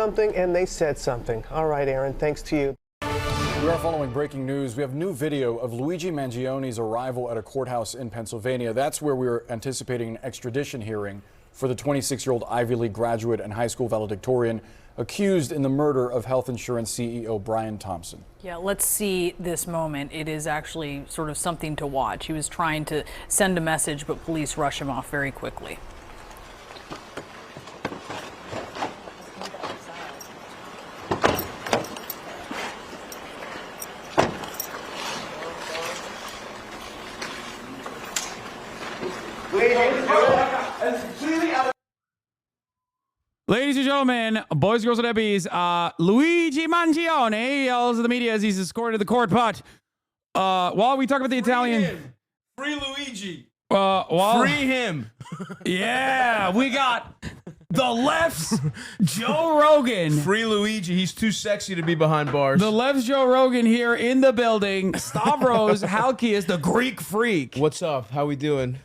something and they said something. All right, Aaron, thanks to you. We are following breaking news. We have new video of Luigi Mangione's arrival at a courthouse in Pennsylvania. That's where we are anticipating an extradition hearing for the 26-year-old Ivy League graduate and high school valedictorian accused in the murder of health insurance CEO Brian Thompson. Yeah, let's see this moment. It is actually sort of something to watch. He was trying to send a message, but police rush him off very quickly. Ladies and gentlemen, boys, girls, and ebbies, Luigi Mangione yells at the media as he's escorted to the court. But while we talk about the Italian... Free Luigi. Free him. Yeah, we got the left's Joe Rogan. Free Luigi. He's too sexy to be behind bars. The left's Joe Rogan here in the building. Stavros Halkias, the Greek freak. What's up? How we doing?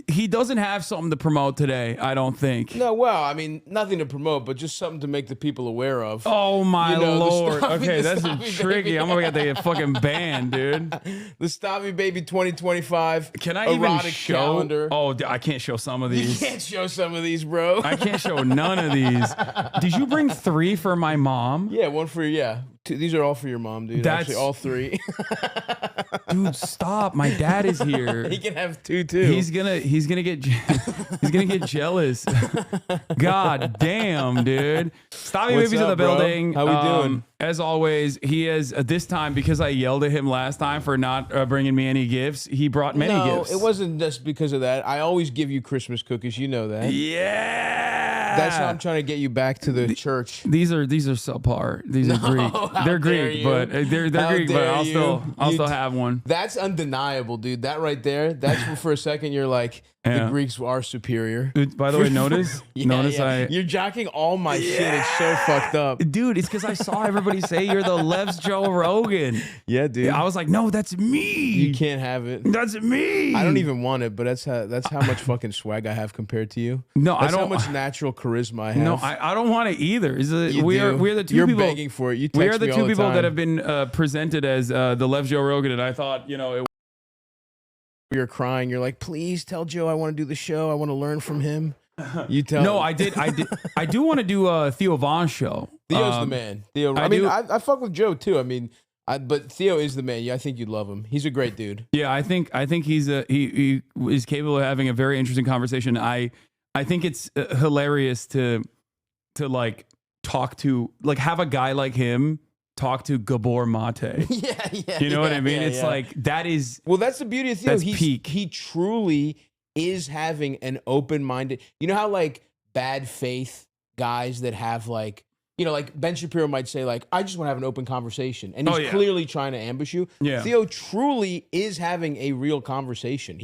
He doesn't have something to promote today, I don't think. No, well, I mean, nothing to promote, but just something to make the people aware of. Oh, my Lord. Okay, that's tricky. Baby. I'm going to get the fucking ban, dude. The Stavros Baby 2025 Can I even erotic show? calendar. Oh, I can't show some of these. You can't show some of these, bro. I can't show none of these. Did you bring 3 for my mom? Yeah, one for, yeah. These are all for your mom, dude. That's actually all 3. Dude, stop. My dad is here. He can have 2 too. He's gonna get jealous. God damn, dude. Stavros Baby's in the building. How we doing? As always, he is this time because I yelled at him last time for not bringing me any gifts. He brought many gifts. No, it wasn't just because of that. I always give you Christmas cookies. You know that. Yeah. That's how I'm trying to get you back to the church. These are subpar. These are Greek. They're Greek, but they're Greek. But I'll still have one. That's undeniable, dude. That right there. That's for a second you're like the Greeks are superior. By the way, notice You're jacking all my shit. It's so fucked up, dude. It's because I saw everybody say you're the left's Joe Rogan. Yeah, dude. I was like, no, that's me. You can't have it. That's me. I don't even want it, but that's how much fucking swag I have compared to you. No, that's I don't. How much natural charisma I have. No, I don't want it either. We're the 2 You're people. begging for it. You text we are the me 2 all people time. that have been presented as the left Joe Rogan, and I thought, You're crying. You're like, please tell Joe I want to do the show. I want to learn from him. You tell. No, him. I did. I do want to do a Theo Von show. Theo's the man. Theo. I fuck with Joe too. I mean, but Theo is the man. Yeah, I think you'd love him. He's a great dude. Yeah, I think he is capable of having a very interesting conversation. I think it's hilarious to like talk to, like, have a guy like him talk to Gabor Mate. Yeah. You know what I mean? It's like, that is... Well, that's the beauty of Theo. That's peak. He truly is having an open-minded... You know how, like, bad faith guys that have, like... like Ben Shapiro might say, like, I just want to have an open conversation. And he's clearly trying to ambush you. Yeah. Theo truly is having a real conversation.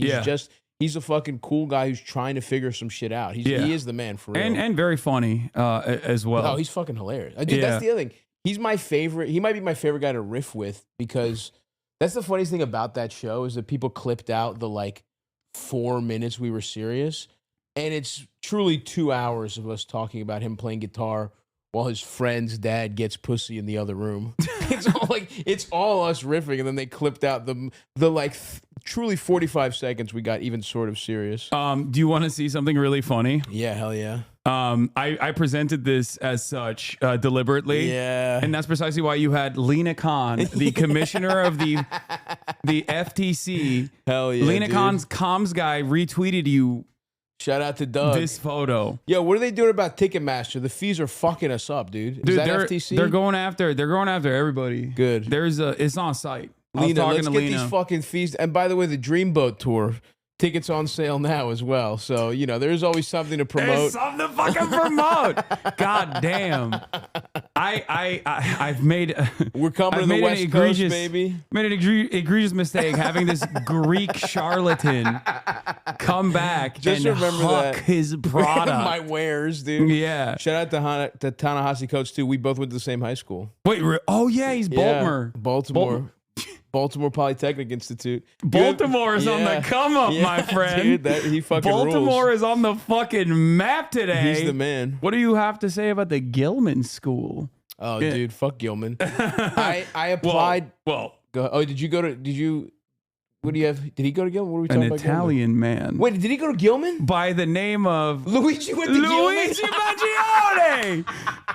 He's a fucking cool guy who's trying to figure some shit out. He is the man for real. And very funny as well. Oh, he's fucking hilarious. Dude, that's the other thing. He's my favorite. He might be my favorite guy to riff with, because that's the funniest thing about that show is that people clipped out the like 4 minutes we were serious. And it's truly 2 hours of us talking about him playing guitar while his friend's dad gets pussy in the other room. It's all us riffing, and then they clipped out the truly 45 seconds we got even sort of serious. Do you want to see something really funny? Yeah, hell yeah. I presented this as such deliberately. Yeah. And that's precisely why you had Lena Khan, the commissioner of the FTC. Hell yeah. Lena Khan's comms guy retweeted you. Shout out to Doug. This photo. Yo, what are they doing about Ticketmaster? The fees are fucking us up, dude. Is that FTC? They're going after everybody. Good. It's on site. Lena, let's get these fucking fees. And by the way, the Dreamboat tour, tickets on sale now as well. So, there's always something to promote. There's something to fucking promote. God damn. I've made... We're coming to the West Coast, baby. Made an egregious mistake having this Greek charlatan come back Just and remember huck that. his product. My wares, dude. Yeah. Shout out to Ta-Nehisi Coates, too. We both went to the same high school. Wait, oh yeah, he's Baltimore. Baltimore. Baltimore Polytechnic Institute. Baltimore is on the come up, my friend. Dude, he fucking Baltimore rules. is on the fucking map today. He's the man. What do you have to say about the Gilman School? Oh, dude, fuck Gilman. I applied. Well, did you? What do you have? Did he go to Gilman? What are we talking an about? Italian man. Wait, did he go to Gilman? By the name of Luigi went to Luigi Mangione.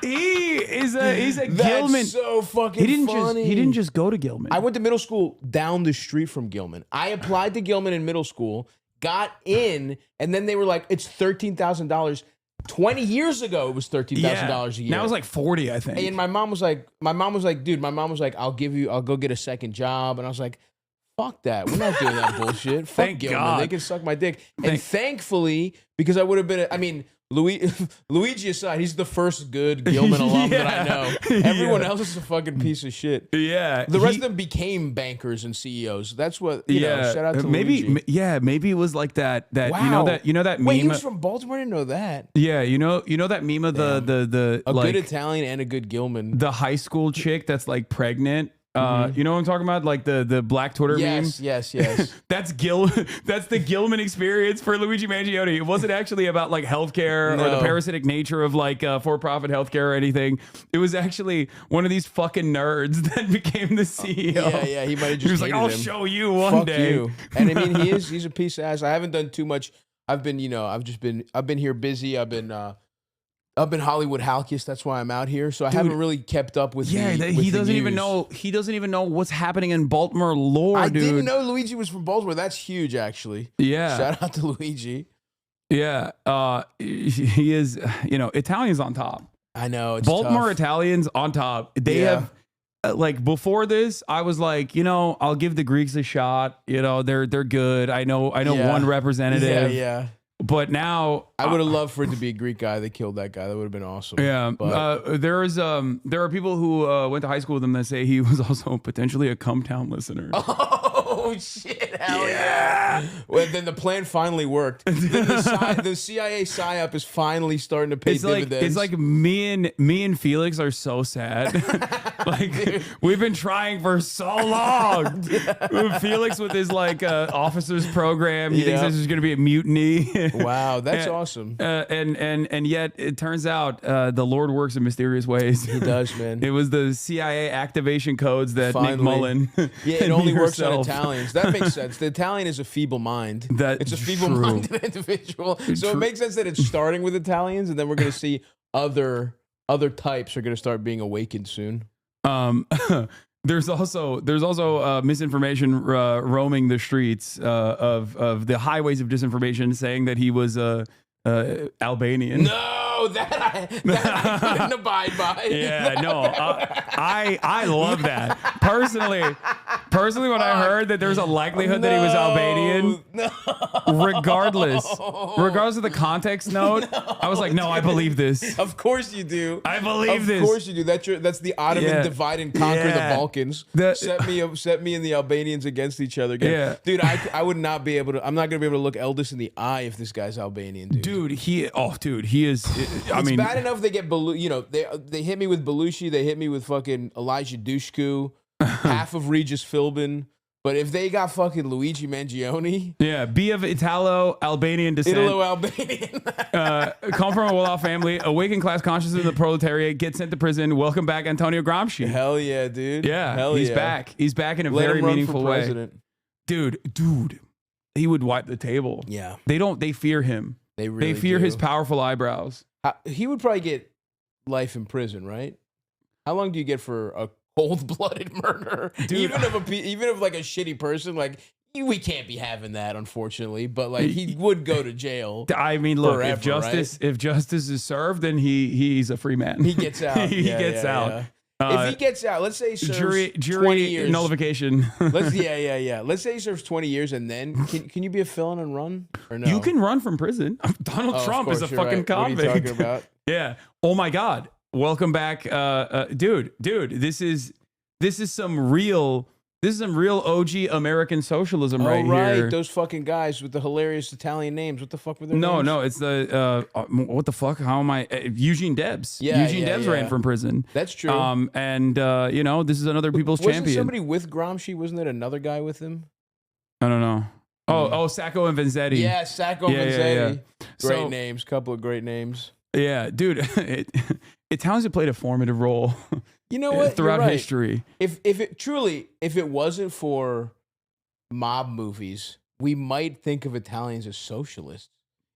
He's a Gilman. That's so fucking funny. He didn't just go to Gilman. I went to middle school down the street from Gilman. I applied to Gilman in middle school, got in, and then they were like, it's $13,000. 20 years ago, it was $13,000 a year. Now it's like 40, I think. And my mom was like, dude, I'll go get a second job. And I was like, fuck that. We're not doing that bullshit. Fuck Thank Gilman. God. They can suck my dick. And thankfully, because I would have been, Luigi aside, he's the first good Gilman alum that I know. Everyone else is a fucking piece of shit. Yeah. The rest of them became bankers and CEOs. That's what, you know, shout out to maybe, Luigi. maybe it was like that. Wow. You know that meme. Wait, he was from Baltimore? I didn't know that. Yeah, you know that meme of the A like, good Italian and a good Gilman. the high school chick that's like pregnant. You know what I'm talking about? Like the black Twitter meme? Yes. That's the Gilman experience for Luigi Mangione. It wasn't actually about like healthcare or the parasitic nature of like for-profit healthcare or anything. It was actually one of these fucking nerds that became the CEO. Yeah, he might have just He was like, hated I'll him. show you one Fuck day. you. And I mean, he's a piece of ass. I haven't done too much. I've been here busy. I've been Hollywood Halkiest. That's why I'm out here. So I haven't really kept up with. He doesn't even know. He doesn't even know what's happening in Baltimore lore, I dude. didn't know Luigi was from Baltimore. That's huge, actually. Yeah. Shout out to Luigi. Yeah. He is. You know, Italians on top. I know. It's Baltimore tough. Italians on top. They have. Like before this, I was like, you know, I'll give the Greeks a shot. You know, they're good. I know one representative. Yeah. But now I would have loved for it to be a Greek guy. They killed that guy. That would have been awesome. Yeah. But there are people who went to high school with him that say he was also potentially a Cumtown listener. oh shit! Hell yeah! Well, then the plan finally worked. The CIA psyop is finally starting to pay dividends. It's like me and Felix are so sad. Like we've been trying for so long. Felix with his like officers program. He thinks this is going to be a mutiny. Wow, that's awesome. And yet it turns out the Lord works in mysterious ways. He does, man. It was the CIA activation codes that Finally. Nick Mullen. Yeah, it only works on herself. Italians. That makes sense. The Italian is a feeble mind. It's a True. feeble-minded individual. So it makes sense that it's starting with Italians, and then we're going to see other types are going to start being awakened soon. There's also misinformation roaming the streets of the highways of disinformation, saying that he was Albanian. No, that I couldn't abide by. Yeah, no, I love that. Personally, when I heard that there's a likelihood that he was Albanian, regardless of the context note, I was like, no, I believe this. Of course you do. I believe this. Of course you do. That's the Ottoman divide and conquer the Balkans. Set me and the Albanians against each other again. Yeah. Dude, I would not be able to. I'm not gonna be able to look Eldest in the eye if this guy's Albanian, dude. He is. It's bad enough they get they hit me with Belushi, they hit me with fucking Elijah Dushku, half of Regis Philbin. But if they got fucking Luigi Mangione, be of Italo-Albanian descent, Italo-Albanian, come from a well-off family, awaken class consciousness of the proletariat, get sent to prison, welcome back Antonio Gramsci. Hell yeah, dude. Yeah, hell he's yeah. back. He's back in a Let very him run meaningful for way. president. Dude, he would wipe the table. Yeah. They fear him. They fear do. his powerful eyebrows. He would probably get life in prison, right? How long do you get for a cold-blooded murder? Dude, even of like a shitty person, like we can't be having that, unfortunately. But like he would go to jail. I mean, look, forever, if justice is served, then he's a free man. He gets out. He gets out. Yeah. If he gets out, let's say he serves jury 20 years. nullification. Let's say he serves 20 years, and then can you be a felon and run or no? You can run from prison. Donald Trump is a fucking convict. What are you talking about? Yeah. Oh my God. Welcome back, dude. This is some real This is some real OG American socialism right here. Those fucking guys with the hilarious Italian names. What the fuck were their names? No, it's the what the fuck? How am I? Eugene Debs. Yeah, Eugene Debs ran from prison. That's true. And you know, this is another people's Wasn't champion. somebody with Gramsci? Wasn't there another guy with him? I don't know. Oh, Sacco and Vanzetti. Yeah, Sacco and Vanzetti. Great So- names. Couple of great names. Yeah, dude. Italians have played a formative role. You know what? Throughout You're right. history. If it wasn't for mob movies, we might think of Italians as socialists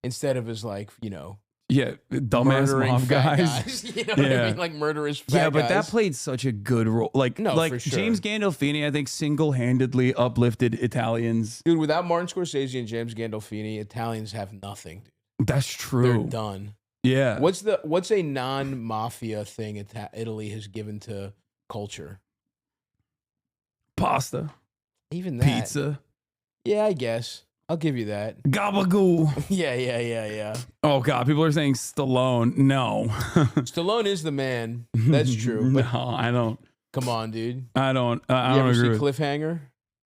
instead of as like, you know, Yeah, dumbass murdering mob fat guys. You know what I Yeah. mean? Like murderous fat Yeah, but guys. that played such a good role. Like, No, like for sure. James Gandolfini, I think, single-handedly uplifted Italians. Dude, without Martin Scorsese and James Gandolfini, Italians have nothing. That's They're true. done. Yeah. What's a non-mafia thing Italy has given to culture? Pasta, Even that. pizza, Yeah, I guess. I'll give you that. gabagool. Yeah. Oh God, people are saying Stallone. No, Stallone is the man. That's true. But no, I don't. come on, dude. I don't. I You don't ever see agree. Cliffhanger?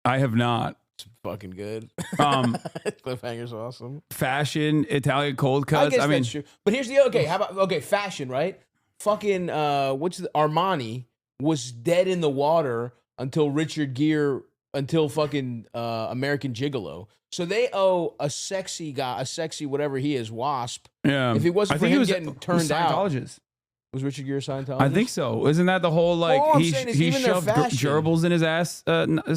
I have not. It's fucking good. Um, Cliffhanger's awesome. Fashion, Italian cold I cuts. guess I mean, that's true. But here's the okay. How about fashion? Right? Fucking Armani was dead in the water until Richard Gere until fucking American Gigolo. So they owe a sexy guy, a sexy whatever he is, Wasp. yeah. If it wasn't I for think him he was getting turned out, Scientologist. was Richard Gere a Scientologist? I think so. Isn't that the whole like All I'm he saying is he even their shoved fashion. gerbils in his ass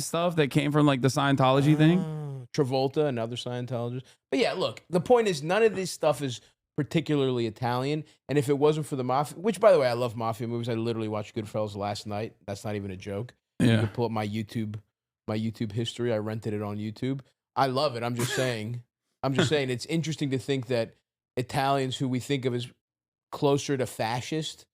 stuff that came from like the Scientology thing? Travolta, another Scientologist. But yeah, look, the point is none of this stuff is particularly Italian. And if it wasn't for the mafia, which by the way, I love mafia movies. I literally watched Goodfellas last night. That's not even a joke. You Yeah. can pull up my YouTube history. I rented it on YouTube. I love it. I'm just saying. It's interesting to think that Italians who we think of as closer to fascist,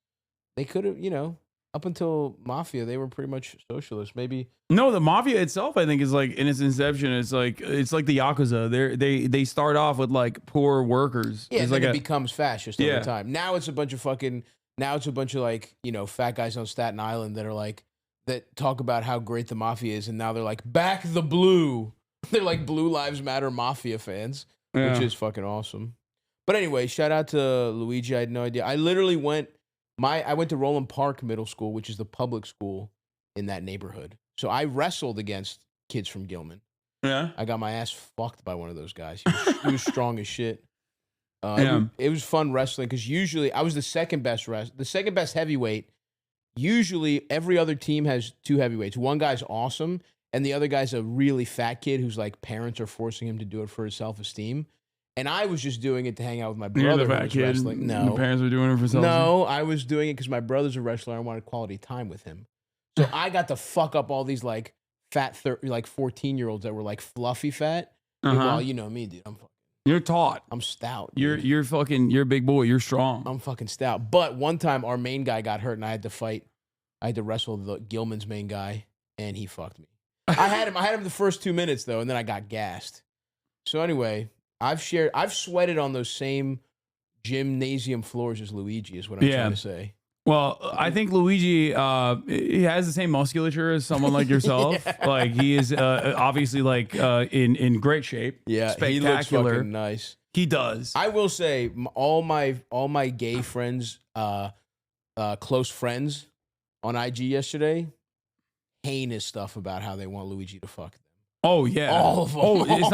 they could have, you know, up until mafia, they were pretty much socialist. Maybe No, the mafia itself, I think, is like in its inception, it's like the Yakuza. They start off with like poor workers. yeah, It's and like then it becomes fascist Yeah. over time. Now it's a bunch of like, you know, fat guys on Staten Island that are like that talk about how great the mafia is, and now they're like back the blue. They're like Blue Lives Matter mafia fans, which Yeah. is fucking awesome. But anyway, shout out to Luigi. I had no idea. I literally went to Roland Park Middle School, which is the public school in that neighborhood. So I wrestled against kids from Gilman. yeah. I got my ass fucked by one of those guys. He was strong as shit. Yeah. It was fun wrestling because usually I was the second best heavyweight. Usually every other team has two heavyweights. One guy's awesome, and the other guy's a really fat kid whose like parents are forcing him to do it for his self-esteem. And I was just doing it to hang out with my You're brother the who fat was kid. wrestling. The No, parents were doing it for self. no, I was doing it because my brother's a wrestler. I wanted quality time with him. So I got to fuck up all these like fat, 14-year-olds that were like fluffy fat. Well, you know me, dude. You're taut. I'm stout. Dude. You're a big boy. You're strong. I'm fucking stout. But one time our main guy got hurt and I had to wrestle the Gilman's main guy, and he fucked me. I had him the first 2 minutes though, and then I got gassed. So anyway, I've sweated on those same gymnasium floors as Luigi is what I'm trying to say. Well, I think Luigi, he has the same musculature as someone like yourself. Yeah. Like he is obviously like in great shape. Yeah, spectacular. he looks fucking nice. He does. I will say, all my gay friends, close friends, on IG yesterday, heinous stuff about how they want Luigi to fuck them. Oh yeah. All of them. Oh, it's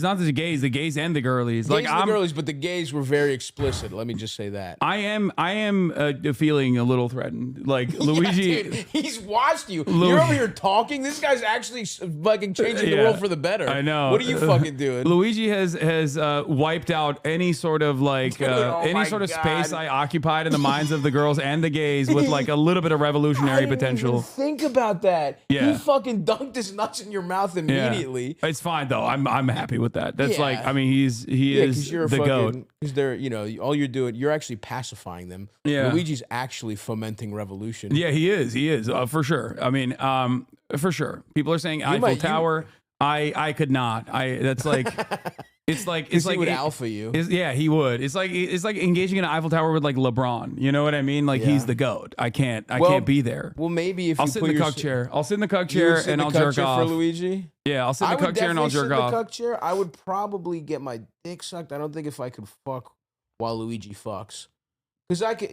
not just the gays, the gays and the girlies. Gays and the girlies, but the gays were very explicit. Let me just say that. I am feeling a little threatened. Like Luigi, Yeah, dude, he's watched you. You're over here talking. This guy's actually fucking changing the world for the better. I know. What are you fucking doing? Luigi has wiped out any sort of like Oh any my sort of God. space I occupied in the minds of the girls and the gays with like a little bit of revolutionary I didn't potential. even think about that. Yeah. He fucking dunked his nuts in your mouth immediately. It's fine though. I'm happy with that. That's Yeah. like, I mean, he is because you're the goat. because they're, you know, all you're doing, you're actually pacifying them. Yeah. Luigi's actually fomenting revolution. Yeah, he is for sure. I mean, for sure. People are saying Eiffel might- you- Tower. I could not. That's like It's like he would alpha you. Yeah, he would. It's like engaging in an Eiffel Tower with like LeBron. You know what I mean? Like he's the GOAT. I can't be there. Well, maybe if I'll you sit put in the cuck chair. I'll sit in the cuck chair and I'll jerk off. For Luigi. Yeah, I'll sit in the cuck chair and I'll jerk off. I would definitely sit in the cuck chair. I would probably get my dick sucked. I don't think if I could fuck while Luigi fucks. Because I could,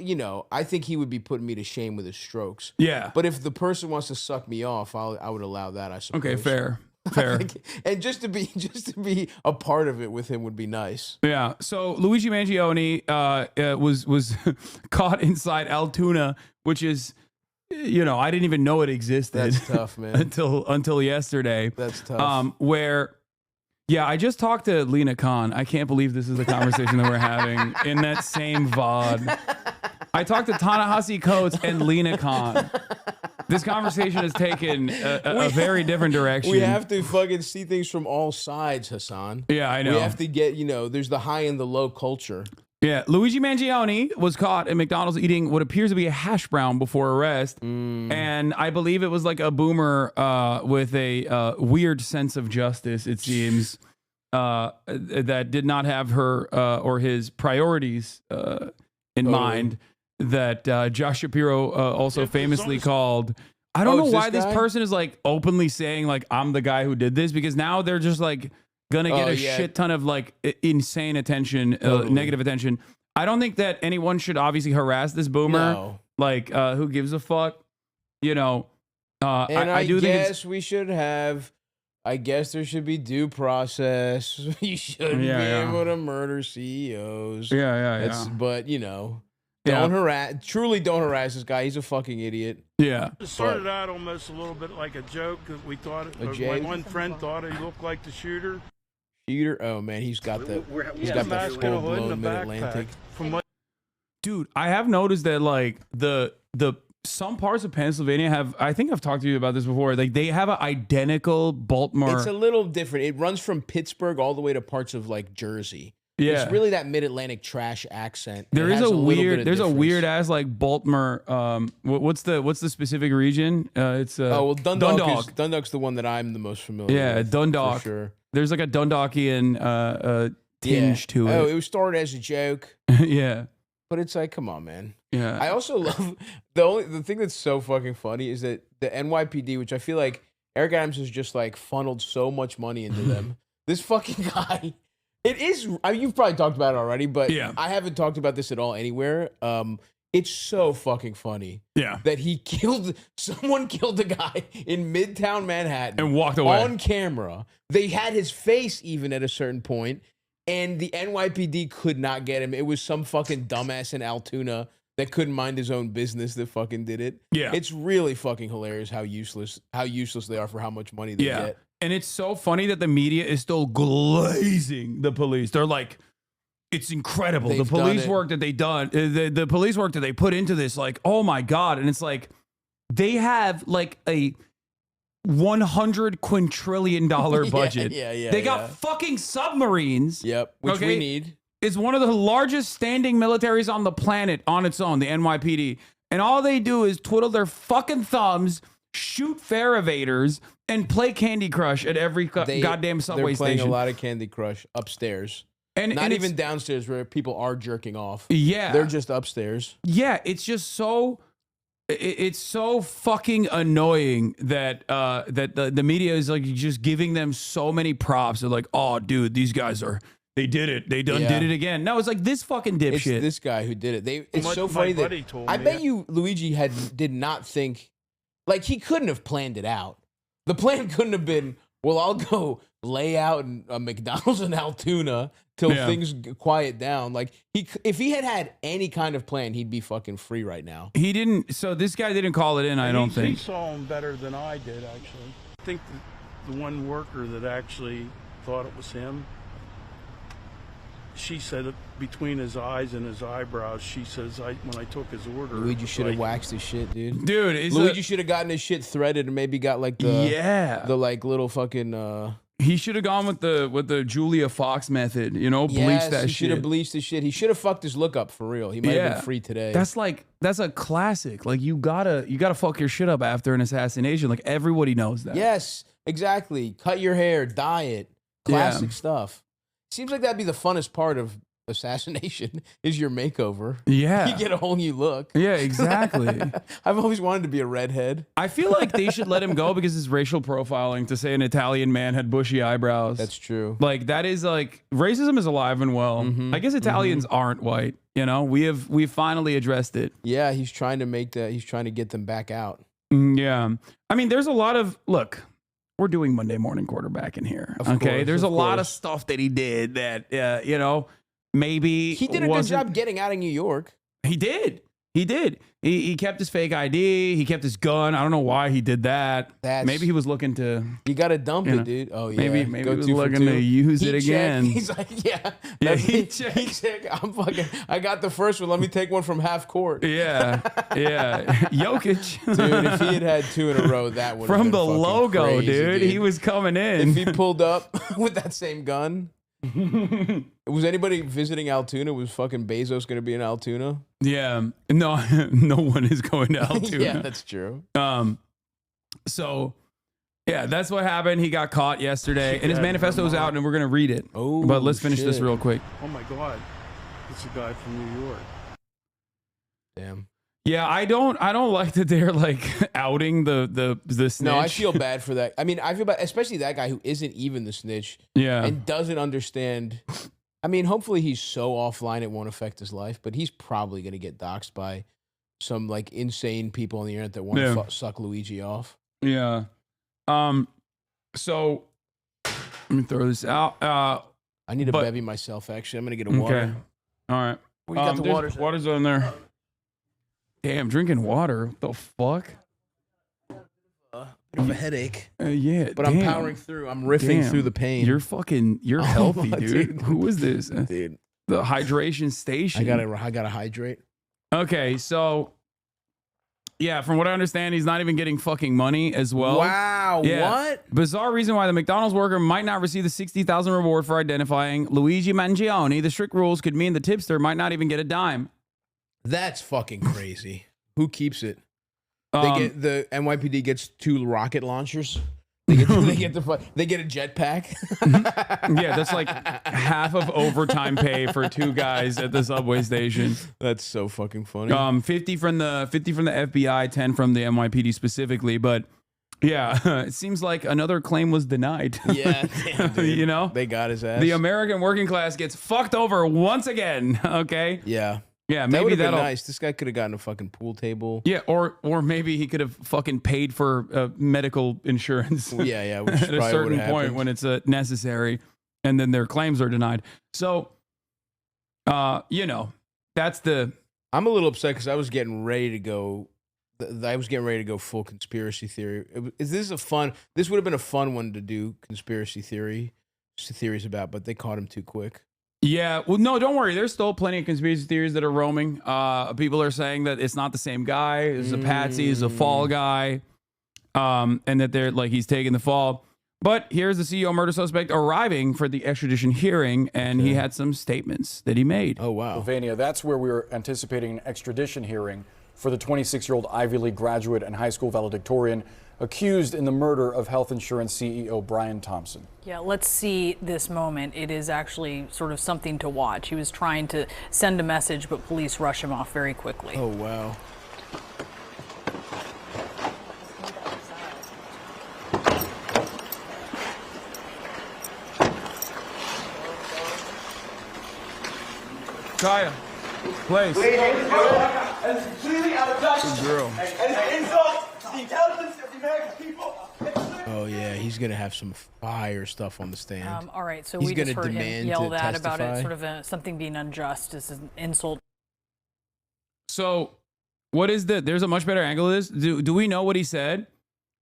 I think he would be putting me to shame with his strokes. Yeah. But if the person wants to suck me off, I would allow that, I suppose. Okay, fair. And just to be a part of it with him would be nice. Yeah. So Luigi Mangione was caught inside Altoona, which is, I didn't even know it existed. That's tough, man. until yesterday. That's tough. Yeah, I just talked to Lena Khan. I can't believe this is the conversation that we're having in that same VOD. I talked to Ta-Nehisi Coates and Lena Khan. This conversation has taken a very different direction. We have to fucking see things from all sides, Hasan. Yeah, I know. We have to get, there's the high and the low culture. Yeah, Luigi Mangione was caught at McDonald's eating what appears to be a hash brown before arrest. And I believe it was like a boomer with a weird sense of justice, it seems, that did not have her or his priorities in mind, that Josh Shapiro also famously called. I don't know why this person is like openly saying like, I'm the guy who did this, because now they're just like gonna get a shit ton of like insane attention, negative attention. I don't think that anyone should obviously harass this boomer. No. Like, who gives a fuck? And I do guess we should have. I guess there should be due process. You shouldn't be able to murder CEOs. But don't harass this guy. He's a fucking idiot. Yeah. It started out almost a little bit like a joke because we thought my one friend thought he looked like the shooter. Oh man, he's got the full blown Mid-Atlantic. Dude, I have noticed that like the some parts of Pennsylvania have, I think I've talked to you about this before, like they have an identical Baltimore. It's a little different. It runs from Pittsburgh all the way to parts of like Jersey. Yeah. It's really that Mid-Atlantic trash accent. There's a weird ass like Baltimore. What's the specific region? It's Dundalk's the one that I'm the most familiar with. Yeah, Dundalk. For sure. There's like a Dundalkian tinge to it. Oh, it was started as a joke. Yeah. But it's like, come on, man. Yeah. I also love the thing that's so fucking funny is that the NYPD, which I feel like Eric Adams has just like funneled so much money into them. This fucking guy, it is. I mean, you've probably talked about it already, but I haven't talked about this at all anywhere. It's so fucking funny. Yeah. That someone killed a guy in Midtown Manhattan and walked away on camera. They had his face even at a certain point. And the NYPD could not get him. It was some fucking dumbass in Altoona that couldn't mind his own business that fucking did it. Yeah. It's really fucking hilarious how useless they are for how much money they get. And it's so funny that the media is still glazing the police. They're like, it's incredible. The police work that they done, the police work that they put into this, like, oh my God. And it's like, they have like a $100 quintillion budget. They got fucking submarines. Yep, which we need. It's one of the largest standing militaries on the planet on its own, the NYPD. And all they do is twiddle their fucking thumbs, shoot fare evaders, and play Candy Crush at every goddamn subway they're playing station. A lot of Candy Crush upstairs. And not even downstairs where people are jerking off. Yeah. They're just upstairs. Yeah, it's just so... It's so fucking annoying that the media is like just giving them so many props. They're like, oh, dude, these guys they did it. They did it again. No, it's like this fucking dipshit. It's this guy who did it. It's so funny that I bet you Luigi did not think, like he couldn't have planned it out. The plan couldn't have been, well, I'll go lay out in a McDonald's in Altoona till things quiet down. Like if he had any kind of plan, he'd be fucking free right now. He didn't. So this guy didn't call it in. I don't think he saw him better than I did. Actually, I think the one worker that actually thought it was him. She said it between his eyes and his eyebrows. She says, when I took his order, Luigi should have waxed his shit, dude. Luigi should have gotten his shit threaded and maybe got like the like little fucking. He should have gone with the Julia Fox method, bleach that shit. He should have bleached his shit. He should have fucked his look up for real. He might have been free today. That's a classic. Like you gotta fuck your shit up after an assassination. Like everybody knows that. Yes, exactly. Cut your hair, dye it. Classic stuff. Seems like that'd be the funnest part of assassination is your makeover. Yeah. You get a whole new look. Yeah, exactly. I've always wanted to be a redhead. I feel like they should let him go because it's racial profiling to say an Italian man had bushy eyebrows. That's true. Like that is like racism is alive and well. I guess Italians aren't white. You know, we've finally addressed it. Yeah, he's trying to make that. He's trying to get them back out. Yeah. I mean, there's a lot of look. We're doing Monday Morning Quarterback in here. Of Okay. course, There's a of lot of course. stuff that he did that, you know, maybe He did a good job getting out of New York. He did. He did. He kept his fake ID. He kept his gun. I don't know why he did that. Maybe he was looking to. You got to dump You know, it, dude. Oh yeah. Maybe Go he was 2 for looking 2. to use Heat it again. check. He's like, yeah. Yeah, He check. I got the first one. Let me take one from half court. Yeah, yeah. Jokic, Dude, if he had had 2 in a row, that would from been the fucking logo, crazy, dude. He was coming in. If he pulled up with that same gun. Was anybody visiting Altoona? Was fucking Bezos going to be in Altoona? Yeah, no, no one is going to Altoona. Yeah, that's true. So, yeah, that's what happened. He got caught yesterday, and his manifesto's out, and we're gonna read it. Oh, but let's finish this shit. real quick. Oh my God, it's a guy from New York. Damn. Yeah, I don't like that they're like outing the snitch. No, I feel bad for that. I mean, I feel bad, especially that guy who isn't even the snitch. Yeah. And doesn't understand. I mean, hopefully he's so offline it won't affect his life, but he's probably going to get doxxed by some like insane people on the internet that want to suck Luigi off. Yeah. So let me throw this out. I need to bevy myself, actually. I'm going to get a water. Okay. All right. We got the waters. Water's on there. Damn, drinking water. What the fuck? Bit of a headache. Yeah. But damn. I'm powering through. I'm riffing through the pain. You're healthy, dude. Dude. Who is this? Dude. The hydration station. I gotta hydrate. Okay, so yeah, from what I understand, he's not even getting fucking money as well. Wow, Yeah. what? Bizarre reason why the McDonald's worker might not receive the $60,000 reward for identifying Luigi Mangione. The strict rules could mean the tipster might not even get a dime. That's fucking crazy. Who keeps it? The NYPD gets 2 rocket launchers. They get a jetpack. Yeah, that's like half of overtime pay for 2 guys at the subway station. That's so fucking funny. 50 from the FBI, 10 from the NYPD specifically, but yeah, it seems like another claim was denied. Yeah, damn, dude. You know, they got his ass. the American working class gets fucked over once again. Okay. Yeah. Yeah, That maybe would have been that'll. nice. This guy could have gotten a fucking pool table. Yeah, or maybe he could have fucking paid for medical insurance. Yeah, which at a certain point when it's necessary, and then their claims are denied. So, you know, that's the. I'm a little upset because I was getting ready to go. I was getting ready to go full conspiracy theory. This would have been a fun one to do conspiracy theories about, but they caught him too quick. Yeah, well, no, don't worry. There's still plenty of conspiracy theories that are roaming. People are saying that it's not the same guy. It's a patsy. It's a fall guy, and that they're like he's taking the fall. But here's the CEO murder suspect arriving for the extradition hearing, and he had some statements that he made. Oh wow, Pennsylvania. That's where we were anticipating an extradition hearing for the 26-year-old Ivy League graduate and high school valedictorian accused in the murder of health insurance CEO Brian Thompson. Yeah, let's see this moment. It is actually sort of something to watch. He was trying to send a message, but police rush him off very quickly. Oh wow. Kaya, place. And it's completely out of touch. Good girl. And it's an insult to the intelligence of the American people. Oh yeah, he's gonna have some fire stuff on the stand. All right, so He's we just gonna heard him demand yell to that about testify. it, sort of something being unjust. This is an insult. So, what is there's a much better angle of this. Do we know what he said?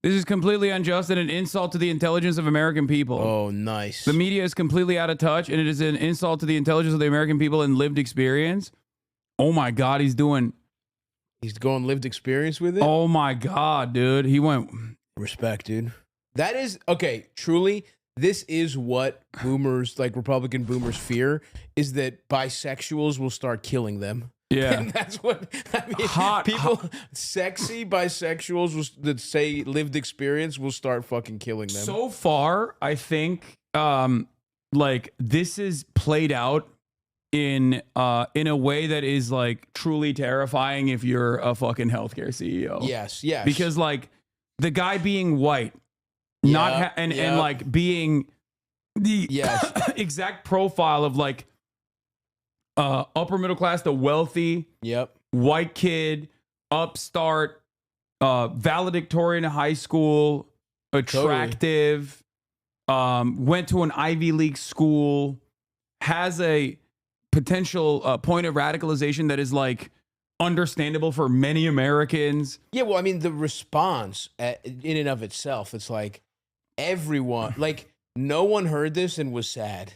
This is completely unjust and an insult to the intelligence of American people. Oh, nice. The media is completely out of touch, and it is an insult to the intelligence of the American people and lived experience. Oh my God, he's going lived experience with it. Oh my God, dude. He went. Respect, dude. That is okay. Truly, this is what boomers, like Republican boomers, fear is that bisexuals will start killing them. Yeah. And that's what I mean. Sexy bisexuals that say lived experience will start fucking killing them. So far, I think like this is played out in a way that is like truly terrifying if you're a fucking healthcare CEO. Yes. Because like the guy being white, and like being the exact profile of like upper middle class, the wealthy, white kid, upstart, valedictorian in high school, attractive, went to an Ivy League school, has a potential point of radicalization that is like understandable for many Americans. Yeah, well, I mean, the response in and of itself, it's like everyone, like no one heard this and was sad.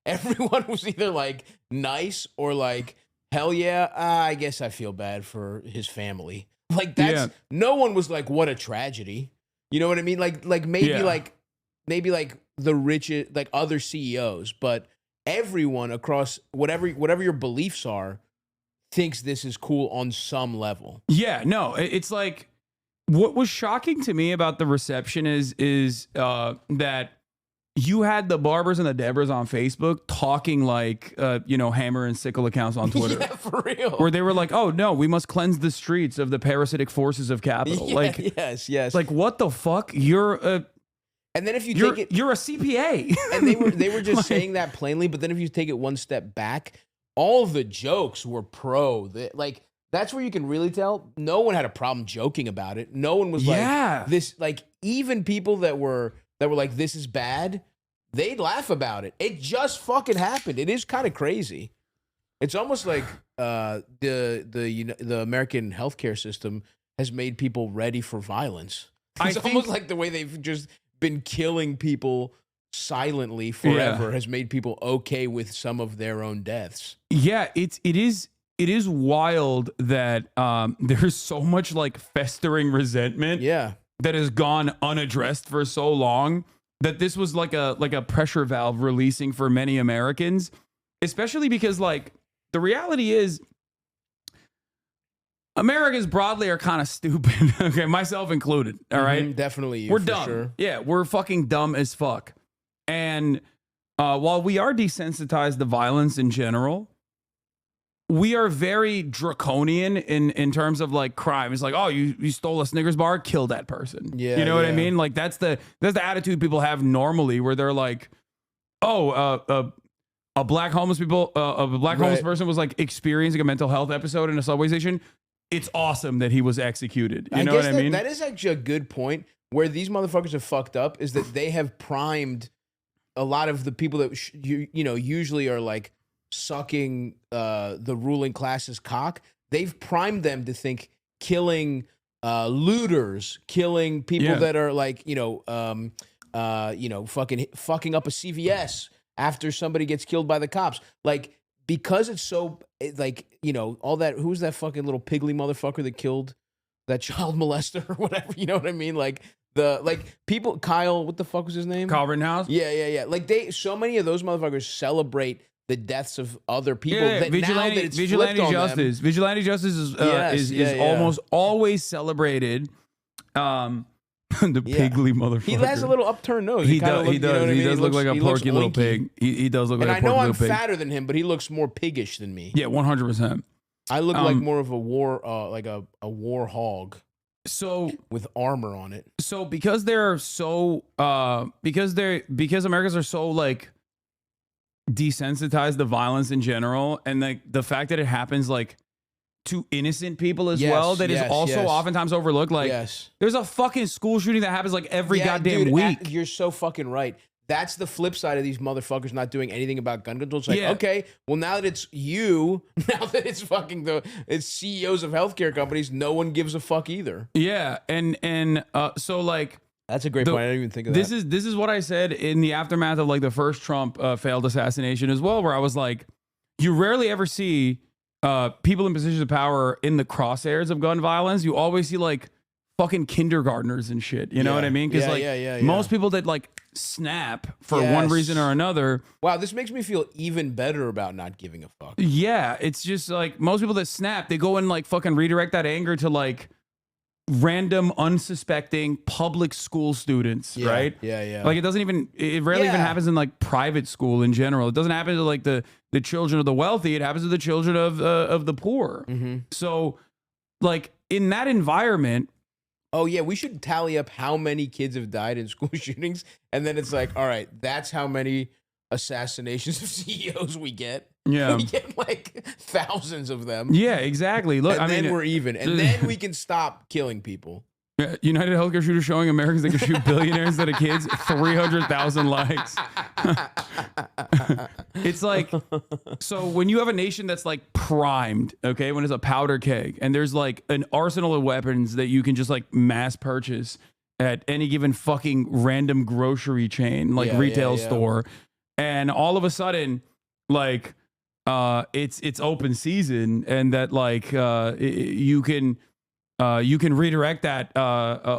Everyone was either like nice or like, hell yeah, I guess I feel bad for his family. Like that's no one was like, what a tragedy. You know what I mean? Like maybe like the rich, like other CEOs, but everyone across whatever your beliefs are thinks this is cool on some level. Yeah, no, it's like what was shocking to me about the reception is that you had the Barbers and the Debras on Facebook talking like hammer and sickle accounts on Twitter. Yeah, for real. Where they were like, "Oh no, we must cleanse the streets of the parasitic forces of capital." Yeah, like yes. Like what the fuck? And then if you take it, you're a CPA. And they were just saying that plainly, but then if you take it one step back, all the jokes were pro. Like that's where you can really tell no one had a problem joking about it. No one was like this. Like even people that were like, this is bad, they'd laugh about it. It just fucking happened. It is kind of crazy. It's almost like the American healthcare system has made people ready for violence. It's almost like the way they've just been killing people silently forever has made people okay with some of their own deaths. Yeah, it is wild that there's so much like festering resentment that has gone unaddressed for so long that this was like a pressure valve releasing for many Americans, especially because like the reality is Americans broadly are kind of stupid. Okay, myself included. All right, definitely you, we're for dumb. Sure. Yeah, we're fucking dumb as fuck. And while we are desensitized to violence in general, we are very draconian in terms of like crime. It's like, oh, you stole a Snickers bar, kill that person. Yeah, you know what I mean? Like that's the attitude people have normally, where they're like, oh, a black homeless homeless person was like experiencing a mental health episode in a subway station. It's awesome that he was executed. You know what I mean? That is actually a good point. Where these motherfuckers have fucked up is that they have primed a lot of the people that usually are like sucking the ruling class's cock. They've primed them to think killing looters, killing people that are like fucking up a CVS after somebody gets killed by the cops, like. Because it's so, like, all that, who's that fucking little piggly motherfucker that killed that child molester or whatever, you know what I mean? Like, people, Kyle, what the fuck was his name? Kyle Rittenhouse? Yeah. Like, so many of those motherfuckers celebrate the deaths of other people. Yeah. Vigilante justice. Vigilante justice is almost always celebrated. The piggly motherfucker. He has a little upturned nose. He does look like a porky little pig. He does look like a porky little pig. And I know I'm fatter than him, but he looks more piggish than me. Yeah, 100%. I look like more of a war, like a war hog. So with armor on it. So because they're so, because Americans are so like desensitized to violence in general, and like the fact that it happens like to innocent people as well, that is also oftentimes overlooked. Like, there's a fucking school shooting that happens like every goddamn week. You're so fucking right. That's the flip side of these motherfuckers not doing anything about gun control. It's like, okay, well, now that it's you, now that it's fucking it's CEOs of healthcare companies, no one gives a fuck either. Yeah, and so like that's a great point. I didn't even think of that. This is what I said in the aftermath of like the first Trump failed assassination as well, where I was like, you rarely ever see people in positions of power in the crosshairs of gun violence. You always see like fucking kindergartners and shit. You know what I mean? Because most people that like snap for one reason or another. Wow, this makes me feel even better about not giving a fuck. Yeah, it's just like most people that snap, they go and like fucking redirect that anger to like random, unsuspecting public school students, right? Yeah. Like it rarely even happens in like private school in general. It doesn't happen to like the children of the wealthy. It happens to the children of the poor. So like in that environment. Oh yeah, we should tally up how many kids have died in school shootings, and then it's like, all right, that's how many assassinations of CEOs we get. Yeah, we get like thousands of them. Yeah, exactly. Look, and then we're even, and then we can stop killing people. United Healthcare shooter showing Americans they can shoot billionaires instead of kids. 300,000 likes. It's like, so when you have a nation that's like primed, okay, when it's a powder keg, and there's like an arsenal of weapons that you can just like mass purchase at any given fucking random grocery chain, like retail store, and all of a sudden, like, it's open season, and that like you can redirect that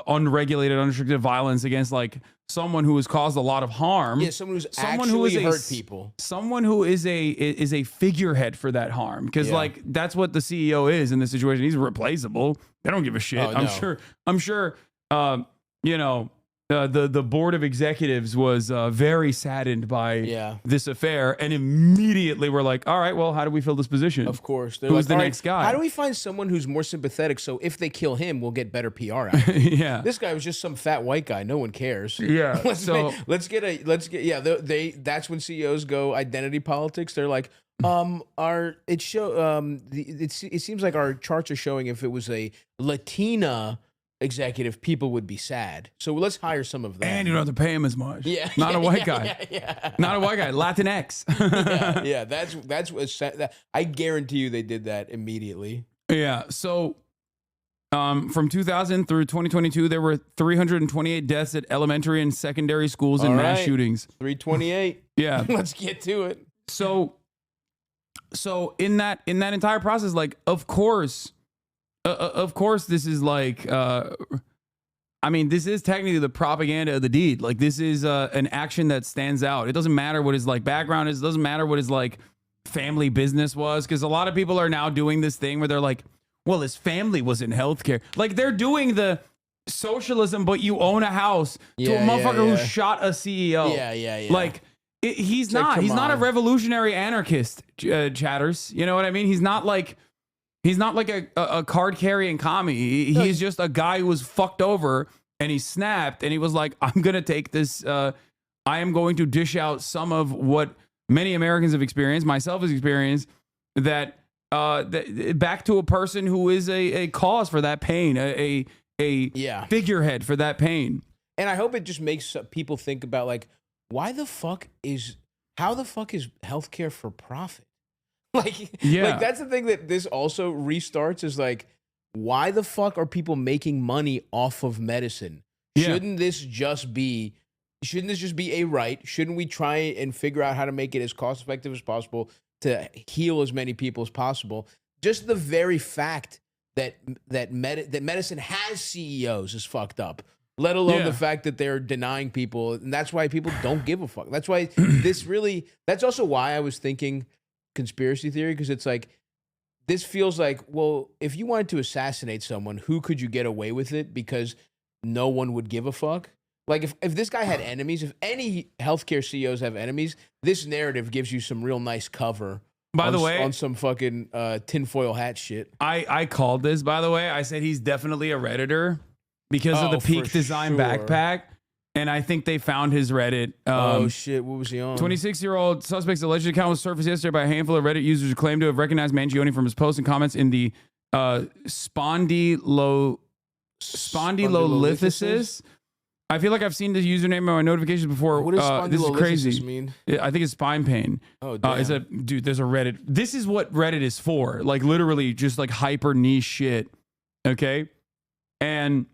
unregulated, unrestricted violence against like someone who has caused a lot of harm. Yeah, someone who's actually hurt people. Someone who is a figurehead for that harm, because like that's what the CEO is in this situation. He's replaceable. They don't give a shit. I'm sure. You know. The board of executives was very saddened by this affair, and immediately were like, all right, well, how do we fill this position? Of course. Who's like, the next guy? How do we find someone who's more sympathetic so if they kill him, we'll get better PR out of it? Yeah. This guy was just some fat white guy. No one cares. Yeah. Let's get that's when CEOs go identity politics. They're like, it seems like our charts are showing if it was a Latina executive, people would be sad. So let's hire some of them. And you don't have to pay him as much. Yeah. Not a white guy. Not a white guy. Latinx. That's what I guarantee you they did that immediately. Yeah. So from 2000 through 2022, there were 328 deaths at elementary and secondary schools in mass shootings. 328. Yeah. Let's get to it. So in that entire process, like, of course, this is like, this is technically the propaganda of the deed. Like, this is an action that stands out. It doesn't matter what his like background is. It doesn't matter what his like family business was, because a lot of people are now doing this thing where they're like, well, his family was in healthcare. Like, they're doing the socialism, but you own a house to a motherfucker who shot a CEO. Yeah. Like, he's not a revolutionary anarchist, chatters. You know what I mean? He's not like a card carrying commie. He's just a guy who was fucked over, and he snapped, and he was like, I'm going to take this. I am going to dish out some of what many Americans have experienced, myself has experienced, that back to a person who is a cause for that pain, a figurehead for that pain. And I hope it just makes people think about, like, how the fuck is healthcare for profit? Like that's the thing that this also restarts, is like, why the fuck are people making money off of medicine? Shouldn't this just be a right? Shouldn't we try and figure out how to make it as cost effective as possible to heal as many people as possible? Just the very fact that medicine has CEOs is fucked up. Let alone the fact that they're denying people, and that's why people don't give a fuck. That's why that's also why I was thinking conspiracy theory, because it's like, this feels like, well, if you wanted to assassinate someone, who could you get away with it because no one would give a fuck? Like, if this guy had enemies, if any healthcare CEOs have enemies, this narrative gives you some real nice cover. By the way, on some fucking tinfoil hat shit. I called this, by the way. I said he's definitely a Redditor because of the Peak Design backpack. And I think they found his Reddit. Oh, shit. What was he on? 26-year-old suspect's alleged account was surfaced yesterday by a handful of Reddit users who claim to have recognized Mangione from his posts and comments in the spondylolithicis. I feel like I've seen this username on my notifications before. What does this is crazy. spondylolithicis mean? I think it's spine pain. Oh, damn. Dude, there's a Reddit. This is what Reddit is for. Like, literally just like hyper niche shit. Okay? And...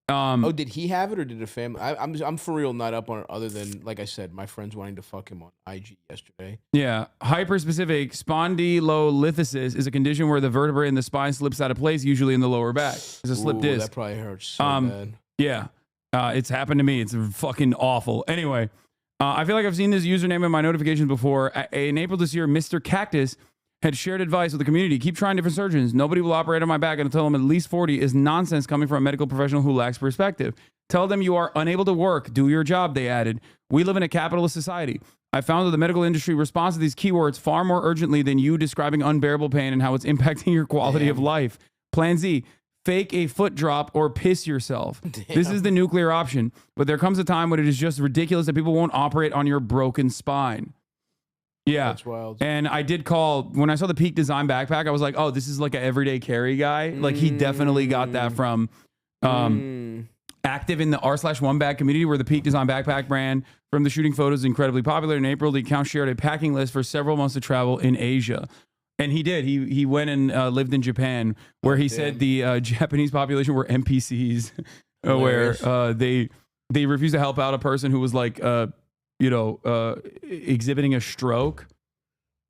did he have it, or did a family? I'm for real not up on it, other than, like I said, my friends wanting to fuck him on IG yesterday. Yeah. Hyper-specific spondylolithicis is a condition where the vertebrae in the spine slips out of place, usually in the lower back. It's a slip disc. That probably hurts so bad. Yeah. It's happened to me. It's fucking awful. Anyway, I feel like I've seen this username in my notifications before. In April this year, Mr. Cactus had shared advice with the community. Keep trying different surgeons. Nobody will operate on my back until I'm at least 40 is nonsense coming from a medical professional who lacks perspective. Tell them you are unable to work. Do your job, they added. We live in a capitalist society. I found that the medical industry responds to these keywords far more urgently than you describing unbearable pain and how it's impacting your quality of life. Plan Z, fake a foot drop or piss yourself. This is the nuclear option, but there comes a time when it is just ridiculous that people won't operate on your broken spine. Yeah. That's wild. And I did call, when I saw the Peak Design backpack, I was like, oh, this is like an everyday carry guy. Like he definitely got that from active in the r/1 bag community where the Peak Design backpack brand from the shooting photos is incredibly popular. In April, the account shared a packing list for several months of travel in Asia. And he did. He went and lived in Japan where he said the Japanese population were NPCs where they refused to help out a person who was like, exhibiting a stroke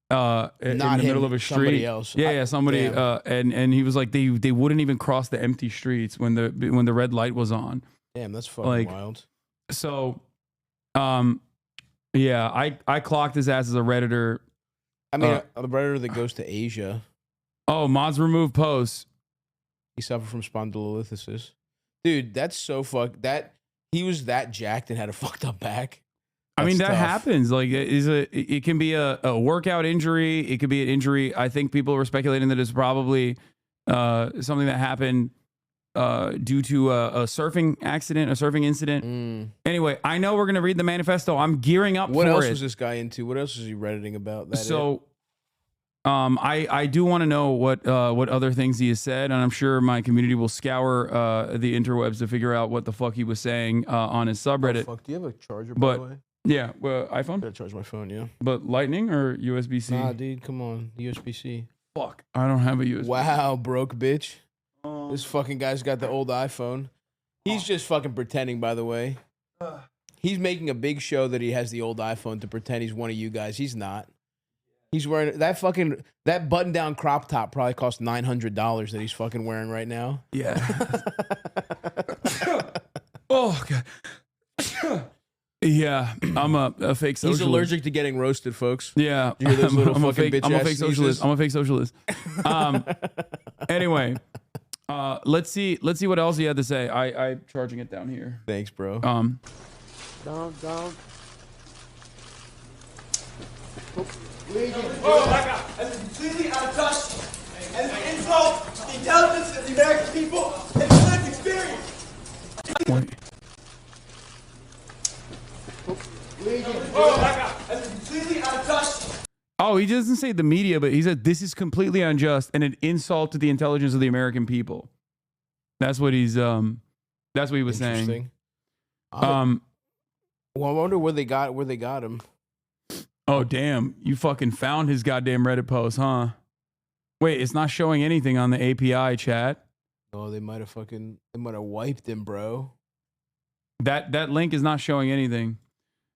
in the middle of a street. Somebody else. Yeah, somebody. And he was like, they wouldn't even cross the empty streets when the red light was on. Damn, that's fucking wild. So, yeah, I clocked his ass as a Redditor. I mean, a Redditor that goes to Asia. Oh, mods remove posts. He suffered from spondylolisthesis. Dude, that's so fucked. That he was that jacked and had a fucked up back. I mean, that tough. happens. Like, it can be a workout injury. It could be an injury. I think people were speculating that it's probably something that happened due to a surfing accident, a surfing incident. Anyway, I know we're going to read the manifesto. I'm gearing up for it. What else was this guy into? What else was he Redditing about? I do want to know what other things he has said, and I'm sure my community will scour the interwebs to figure out what the fuck he was saying on his subreddit. Oh, fuck. Do you have a charger, by the way? Yeah, iPhone? I gotta charge my phone, yeah. But Lightning or USB-C? Nah, dude, come on. USB-C. Fuck. I don't have a USB-C. Wow, broke bitch. This fucking guy's got the old iPhone. He's just fucking pretending, by the way. He's making a big show that he has the old iPhone to pretend he's one of you guys. He's not. He's wearing that button-down crop top probably cost $900 that he's fucking wearing right now. Yeah. Oh, God. Yeah, I'm a fake socialist. He's allergic to getting roasted, folks. Yeah, I'm a fake socialist. I'm a fake socialist. Anyway, let's see what else he had to say. I'm charging it down here. Thanks, bro. Down. Oh my God! That's completely out of touch, and an insult to the intelligence of the American people and the lived experience. Wait. Oh my God! That's completely out of touch. Oh, he doesn't say the media, but he said this is completely unjust and an insult to the intelligence of the American people. That's what he's that's what he was saying. Well, I wonder where they got him. Oh damn, you fucking found his goddamn Reddit post, huh? Wait, it's not showing anything on the API chat. Oh, they might have wiped him, bro. That link is not showing anything.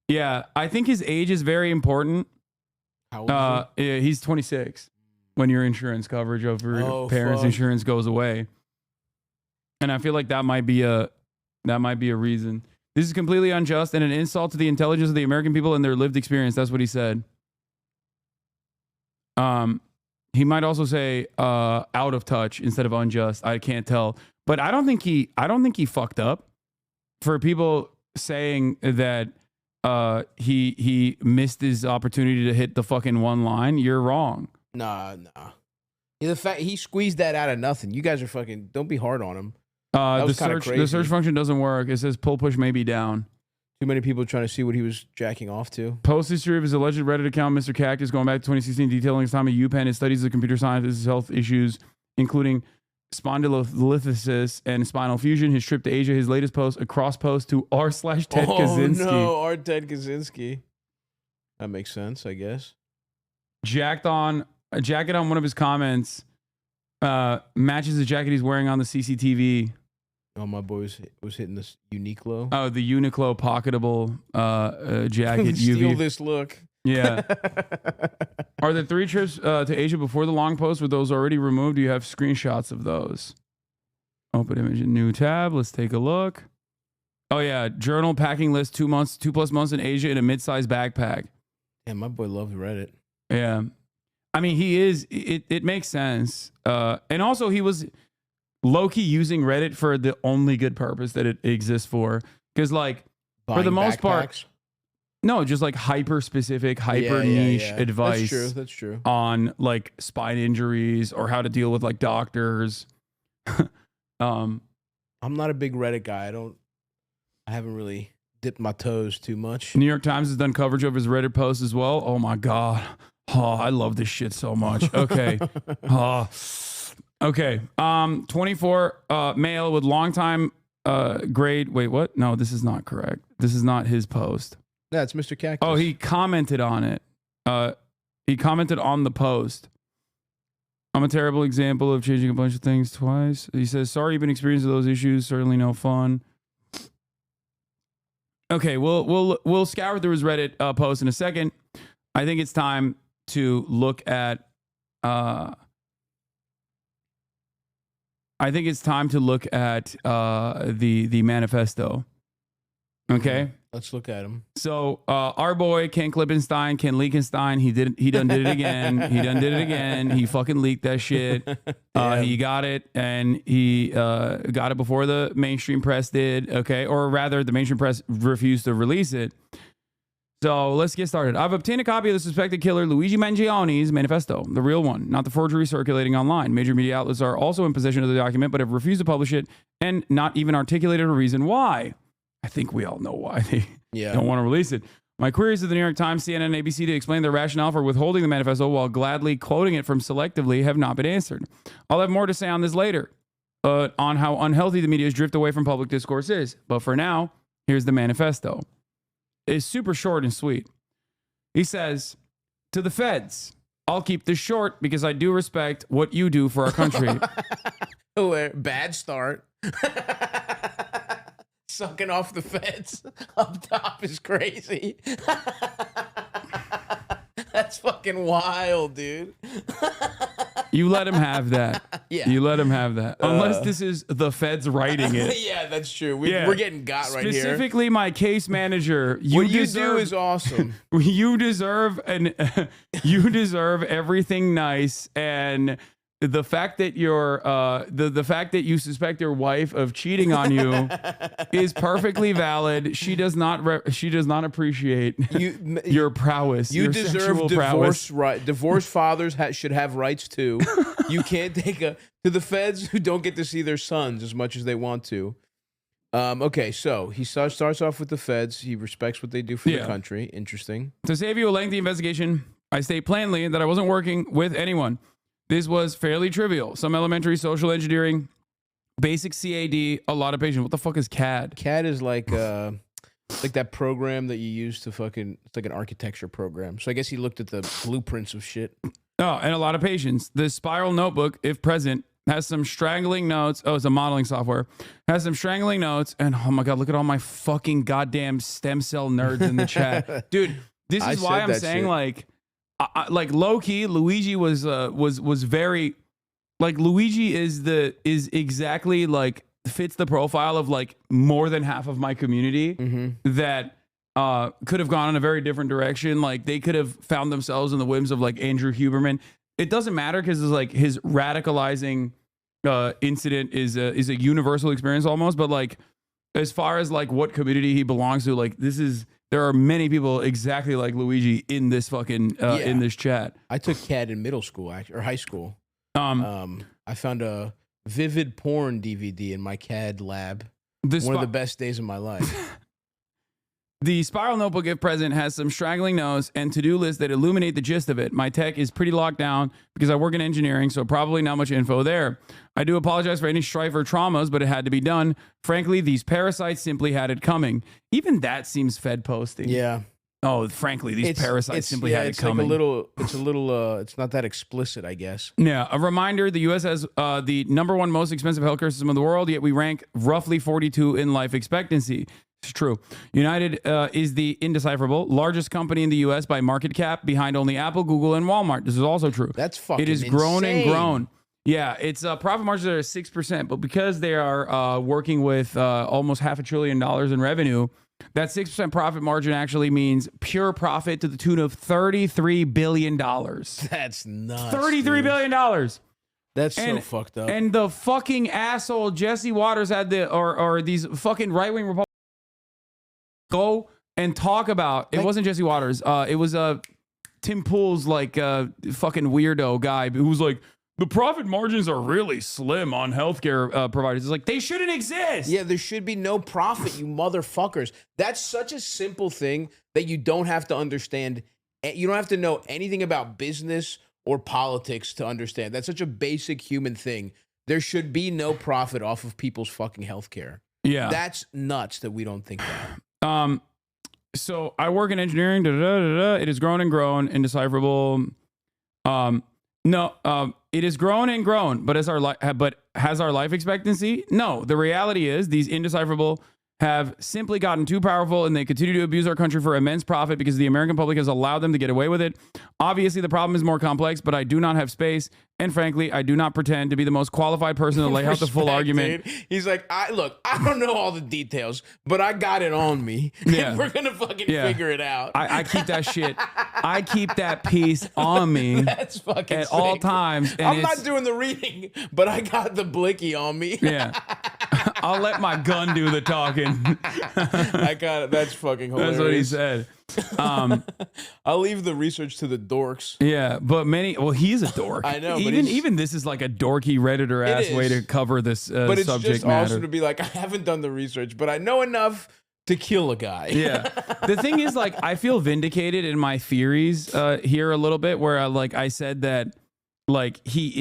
Yeah, I think his age is very important. How old is he? He's 26 when your insurance coverage of your parents' insurance goes away. And I feel like that might be a reason. This is completely unjust and an insult to the intelligence of the American people and their lived experience. That's what he said. He might also say out of touch instead of unjust. I can't tell. But I don't think he fucked up. For people saying that he missed his opportunity to hit the fucking one line, you're wrong. Nah. Yeah, the fact he squeezed that out of nothing. You guys are fucking. Don't be hard on him. The search function doesn't work. It says pull push may be down. Too many people trying to see what he was jacking off to. Post history of his alleged Reddit account, Mr. Cactus, going back to 2016, detailing his time at UPenn, his studies as a computer scientist, his health issues, including spondylolisthesis and spinal fusion, his trip to Asia, his latest post, a cross post to r/Ted Kaczynski. Oh no, r/Ted Kaczynski. That makes sense, I guess. Jacket on one of his comments matches the jacket he's wearing on the CCTV. Oh, my boy was hitting this Uniqlo. Oh, the Uniqlo pocketable jacket. Steal this look. Yeah. Are the 3 trips to Asia before the long post? Were those already removed? Do you have screenshots of those? Open image in new tab. Let's take a look. Oh yeah, journal packing list 2 plus months in Asia in a mid-sized backpack. Yeah, my boy loves Reddit. Yeah. I mean, he is. It makes sense. And also, he was low-key using Reddit for the only good purpose that it exists for. Because, like, for the most part, no, just like hyper-specific, hyper-niche advice. That's true. On, like, spine injuries or how to deal with, like, doctors. I'm not a big Reddit guy. I haven't really dipped my toes too much. New York Times has done coverage of his Reddit posts as well. Oh, my God. Oh, I love this shit so much. Okay. Okay. 24 male with longtime grade. Wait, what? No, this is not correct. This is not his post. Yeah, it's Mr. Cactus. Oh, he commented on it. He commented on the post. I'm a terrible example of changing a bunch of things twice. He says, sorry you've been experiencing those issues. Certainly no fun. Okay, we'll scour through his Reddit post in a second. I think it's time to look at the manifesto. Okay. Let's look at him. So our boy Ken Klippenstein, Ken Leakenstein, he done did it again. He done did it again. He fucking leaked that shit. He got it, and he got it before the mainstream press did. Okay, or rather, the mainstream press refused to release it. So let's get started. I've obtained a copy of the suspected killer Luigi Mangione's manifesto, the real one, not the forgery circulating online. Major media outlets are also in possession of the document, but have refused to publish it and not even articulated a reason why. I think we all know why they don't want to release it. My queries to the New York Times, CNN, and ABC to explain their rationale for withholding the manifesto while gladly quoting it from selectively have not been answered. I'll have more to say on this later, on how unhealthy the media's drift away from public discourse is. But for now, here's the manifesto. It's super short and sweet. He says, to the feds, I'll keep this short because I do respect what you do for our country. Bad start. Sucking off the feds up top is crazy. That's fucking wild, dude. You let him have that. Yeah. You let him have that. Unless this is the feds writing it. Yeah, that's true. We're getting got right here. Specifically, my case manager. What you do is awesome. You deserve you deserve everything nice, and the fact that you're the fact that you suspect your wife of cheating on you is perfectly valid. She does not appreciate your prowess. You your deserve divorce. Right, divorced fathers should have rights too. You can't take to the feds who don't get to see their sons as much as they want to. Okay, so he starts off with the feds. He respects what they do for the country. Interesting. To save you a lengthy investigation, I state plainly that I wasn't working with anyone. This was fairly trivial. Some elementary social engineering, basic CAD, a lot of patience. What the fuck is CAD? CAD is like that program that you use to fucking, it's like an architecture program. So I guess he looked at the blueprints of shit. Oh, and a lot of patience. The spiral notebook, if present, has some strangling notes. Oh, it's a modeling software. Has some strangling notes. And oh my God, look at all my fucking goddamn stem cell nerds in the chat. Dude, this is why I'm saying shit. Like low key, Luigi was very like Luigi is exactly like fits the profile of like more than half of my community that could have gone in a very different direction. Like they could have found themselves in the whims of like Andrew Huberman. It doesn't matter because it's like his radicalizing incident is a universal experience almost. But like as far as like what community he belongs to, like there are many people exactly like Luigi in this fucking in this chat. I took CAD in middle school or high school. I found a vivid porn DVD in my CAD lab. One of the best days of my life. The spiral notebook, if present, has some straggling notes and to-do lists that illuminate the gist of it. My tech is pretty locked down because I work in engineering, so probably not much info there. I do apologize for any strife or traumas, but it had to be done. Frankly, these parasites simply had it coming. Even that seems Fed posting. Yeah. Oh, frankly, these parasites simply had it coming. It's not that explicit, I guess. Yeah. A reminder, the U.S. has the #1 most expensive healthcare system in the world, yet we rank roughly 42 in life expectancy. It's true. United is the indecipherable largest company in the U.S. by market cap, behind only Apple, Google, and Walmart. This is also true. That's fucking It has grown and grown. Yeah, its profit margins are 6%, but because they are working with almost $500 billion in revenue, That 6% profit margin actually means pure profit to the tune of $33 billion. That's nuts. $33 billion. That's so fucked up. And the fucking asshole Jesse Waters had or these fucking right-wing Republicans go and talk about, it wasn't Jesse Waters, it was Tim Pool's like fucking weirdo guy who was like, the profit margins are really slim on healthcare providers. It's like, they shouldn't exist. Yeah, there should be no profit, you motherfuckers. That's such a simple thing that you don't have to understand. You don't have to know anything about business or politics to understand. That's such a basic human thing. There should be no profit off of people's fucking healthcare. Yeah. That's nuts that we don't think that. So I work in engineering. It has grown and grown, indecipherable. It has grown and grown, but has our life expectancy? No. The reality is these indecipherable have simply gotten too powerful, and they continue to abuse our country for immense profit because the American public has allowed them to get away with it. Obviously, the problem is more complex, but I do not have space, and frankly, I do not pretend to be the most qualified person to lay out the full argument. Dude. He's like, I don't know all the details, but I got it on me. Yeah. We're gonna fucking figure it out. I keep that shit. I keep that piece on me. That's fucking at sick. all times. And I'm not doing the reading, but I got the blicky on me. Yeah. I'll let my gun do the talking. I got it. That's fucking hilarious. That's what he said. I'll leave the research to the dorks. Yeah, but he's a dork. I know. Even this is like a dorky Redditor ass way to cover this but it's subject just matter. awesome to be like, I haven't done the research, but I know enough to kill a guy. Yeah. The thing is, like, I feel vindicated in my theories here a little bit, where I said that, like, he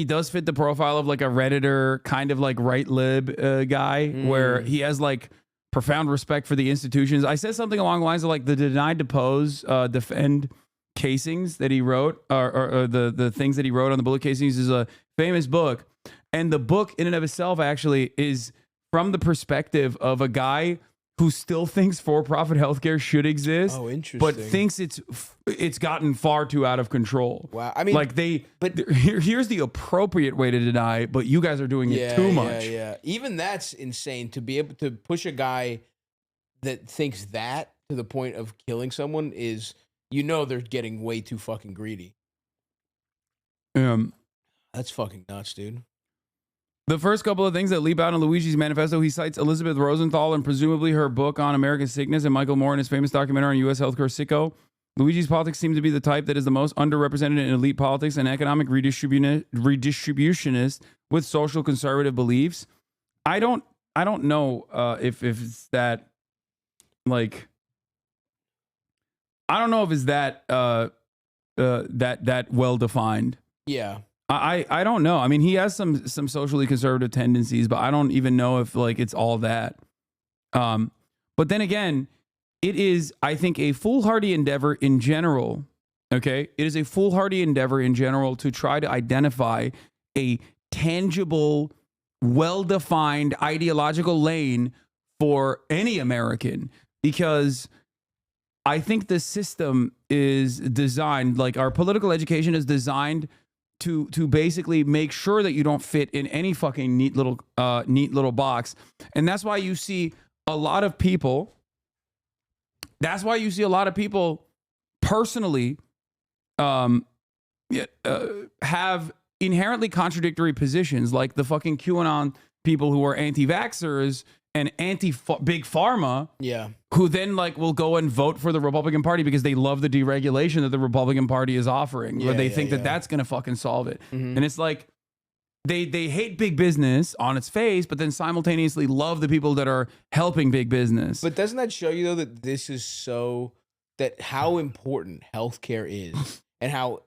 does fit the profile of like a Redditor kind of like right lib guy, where he has like profound respect for the institutions. I said something along the lines of like the denied depose, defend casings that he wrote, or the things that he wrote on the bullet casings is a famous book. And the book in and of itself actually is from the perspective of a guy who still thinks for-profit healthcare should exist. Oh, interesting. But thinks it's gotten far too out of control. Wow. I mean, like here's the appropriate way to deny, but you guys are doing it too much. Yeah. Even that's insane, to be able to push a guy that thinks that to the point of killing someone is, they're getting way too fucking greedy. That's fucking nuts, dude. The first couple of things that leap out in Luigi's manifesto, he cites Elizabeth Rosenthal and presumably her book on American sickness, and Michael Moore in his famous documentary on U.S. healthcare sicko. Luigi's politics seem to be the type that is the most underrepresented in elite politics and economic redistributionist with social conservative beliefs. I don't know if it's that, like, I don't know if it's that that well defined. Yeah. I don't know. I mean, he has some socially conservative tendencies, but I don't even know if like it's all that. But then again, it is, I think, a foolhardy endeavor in general. Okay, it is a foolhardy endeavor in general to try to identify a tangible, well-defined ideological lane for any American, because I think the system is designed, like our political education is designed to basically make sure that you don't fit in any fucking neat little box. And that's why you see a lot of people personally have inherently contradictory positions, like the fucking QAnon people who are anti-vaxxers and anti-big pharma, who then like will go and vote for the Republican Party because they love the deregulation that the Republican Party is offering, where they think that that's going to fucking solve it. And it's like they hate big business on its face, but then simultaneously love the people that are helping big business. But doesn't that show you, though, that this is how important healthcare is and how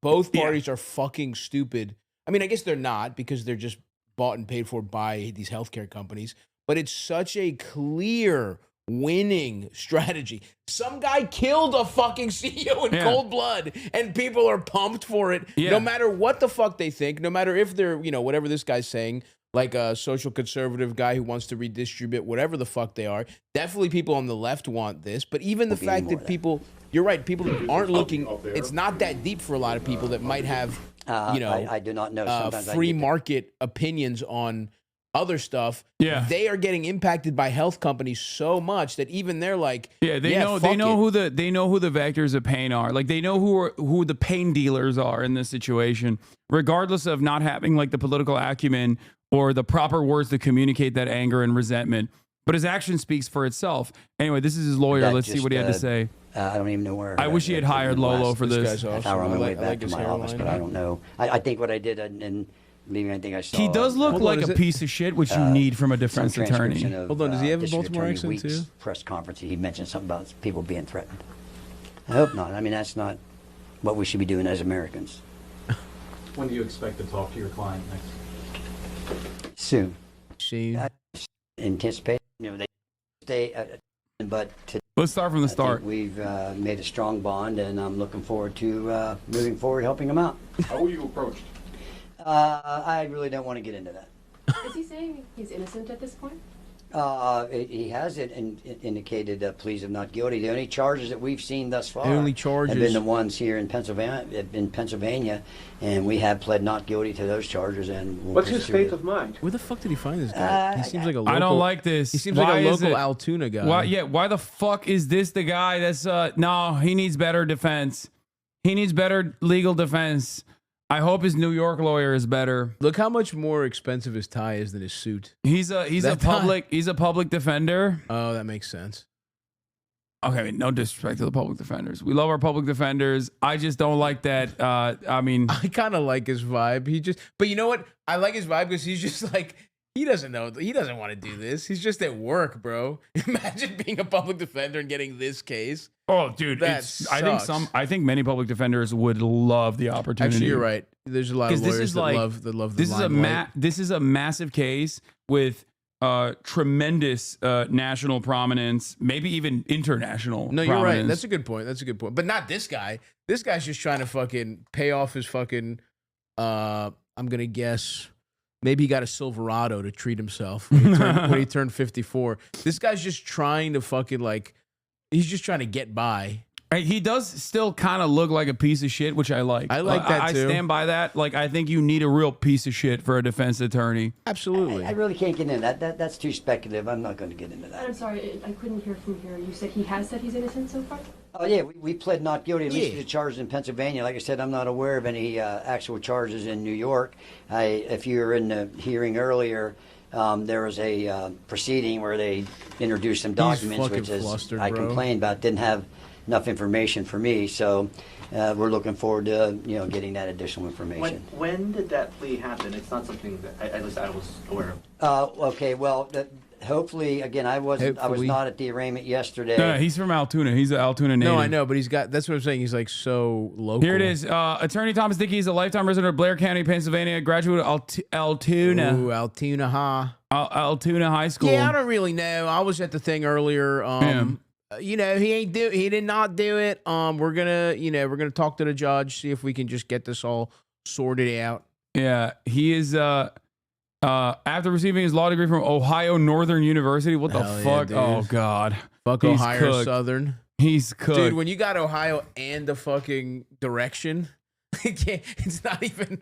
both parties are fucking stupid? I mean, I guess they're not, because they're just bought and paid for by these healthcare companies. But it's such a clear winning strategy. Some guy killed a fucking CEO in cold blood, and people are pumped for it. No matter what the fuck they think, no matter if they're, whatever this guy's saying, like a social conservative guy who wants to redistribute, whatever the fuck they are. Definitely people on the left want this. But even the fact that people, you're right, people aren't looking, it's not that deep for a lot of people that might have, I do not know. free market opinions on other stuff. Yeah. They are getting impacted by health companies so much that even they're like, they know who the vectors of pain are. Like they know who the pain dealers are in this situation, regardless of not having like the political acumen or the proper words to communicate that anger and resentment. But his action speaks for itself. Anyway, this is his lawyer. Let's see what he had to say. I don't even know where. I wish he had hired Lolo for this. Guy's awesome. On my way back to my office, but I don't know. I think what I did, and maybe I think I saw. He does look like a piece of shit, which you need from a defense attorney. Hold on, does he have a Baltimore accent too? Press conference. He mentioned something about people being threatened. I hope not. I mean, that's not what we should be doing as Americans. When do you expect to talk to your client next? Soon. Soon. Anticipate. They stay, but. Let's start from the start. We've made a strong bond, and I'm looking forward to moving forward, helping him out. How were you approached? I really don't want to get into that. Is he saying he's innocent at this point? He has indicated pleas of not guilty. The only charges that we've seen thus far have been the ones here in Pennsylvania, and we have pled not guilty to those charges. And we'll What's his state of mind? Where the fuck did he find this guy? He seems like a local. I don't like this. He seems like a local Altoona guy. Why the fuck is this the guy that's no, he needs better defense. He needs better legal defense. I hope his New York lawyer is better. Look how much more expensive his tie is than his suit. He's a public defender. Oh, that makes sense. Okay, no disrespect to the public defenders. We love our public defenders. I just don't like that. I mean, I kind of like his vibe. But you know what? I like his vibe because he's just like, he doesn't know. He doesn't want to do this. He's just at work, bro. Imagine being a public defender and getting this case. Oh, dude, I think many public defenders would love the opportunity. Actually, you're right. There's a lot of lawyers that love the limelight. This is a massive case with tremendous national prominence, maybe even international. No, prominence. you're right. That's a good point. But not this guy. This guy's just trying to fucking pay off his fucking. I'm gonna guess. Maybe he got a Silverado to treat himself when he turned 54. This guy's just trying to fucking he's just trying to get by. He does still kind of look like a piece of shit, which I like. I like that too. I stand by that. Like, I think you need a real piece of shit for a defense attorney. Absolutely. I really can't get into that. That's too speculative. I'm not going to get into that. I'm sorry, I couldn't hear from here. You said he has said he's innocent so far? Oh, yeah, we pled not guilty, at least to the charges in Pennsylvania. Like I said, I'm not aware of any actual charges in New York. If you were in the hearing earlier, there was a proceeding where they introduced some documents, which I complained about, didn't have enough information for me. So we're looking forward to getting that additional information. When did that plea happen? It's not something that at least I was aware of. Okay, well, hopefully, again, I was not at the arraignment yesterday. No, he's from Altoona. He's an Altoona native. No, I know, but that's what I'm saying. He's like so local. Here it is. Attorney Thomas Dickey is a lifetime resident of Blair County, Pennsylvania, graduate of Altoona. Ooh, Altoona, huh? Altoona High School. Yeah, I don't really know. I was at the thing earlier. He did not do it. We're gonna talk to the judge, see if we can just get this all sorted out. Yeah, he is. After receiving his law degree from Ohio Northern University. What the fuck? Oh God. Fuck He's Ohio cooked. Southern. He's cooked. Dude, when you got Ohio and the fucking direction, it's not even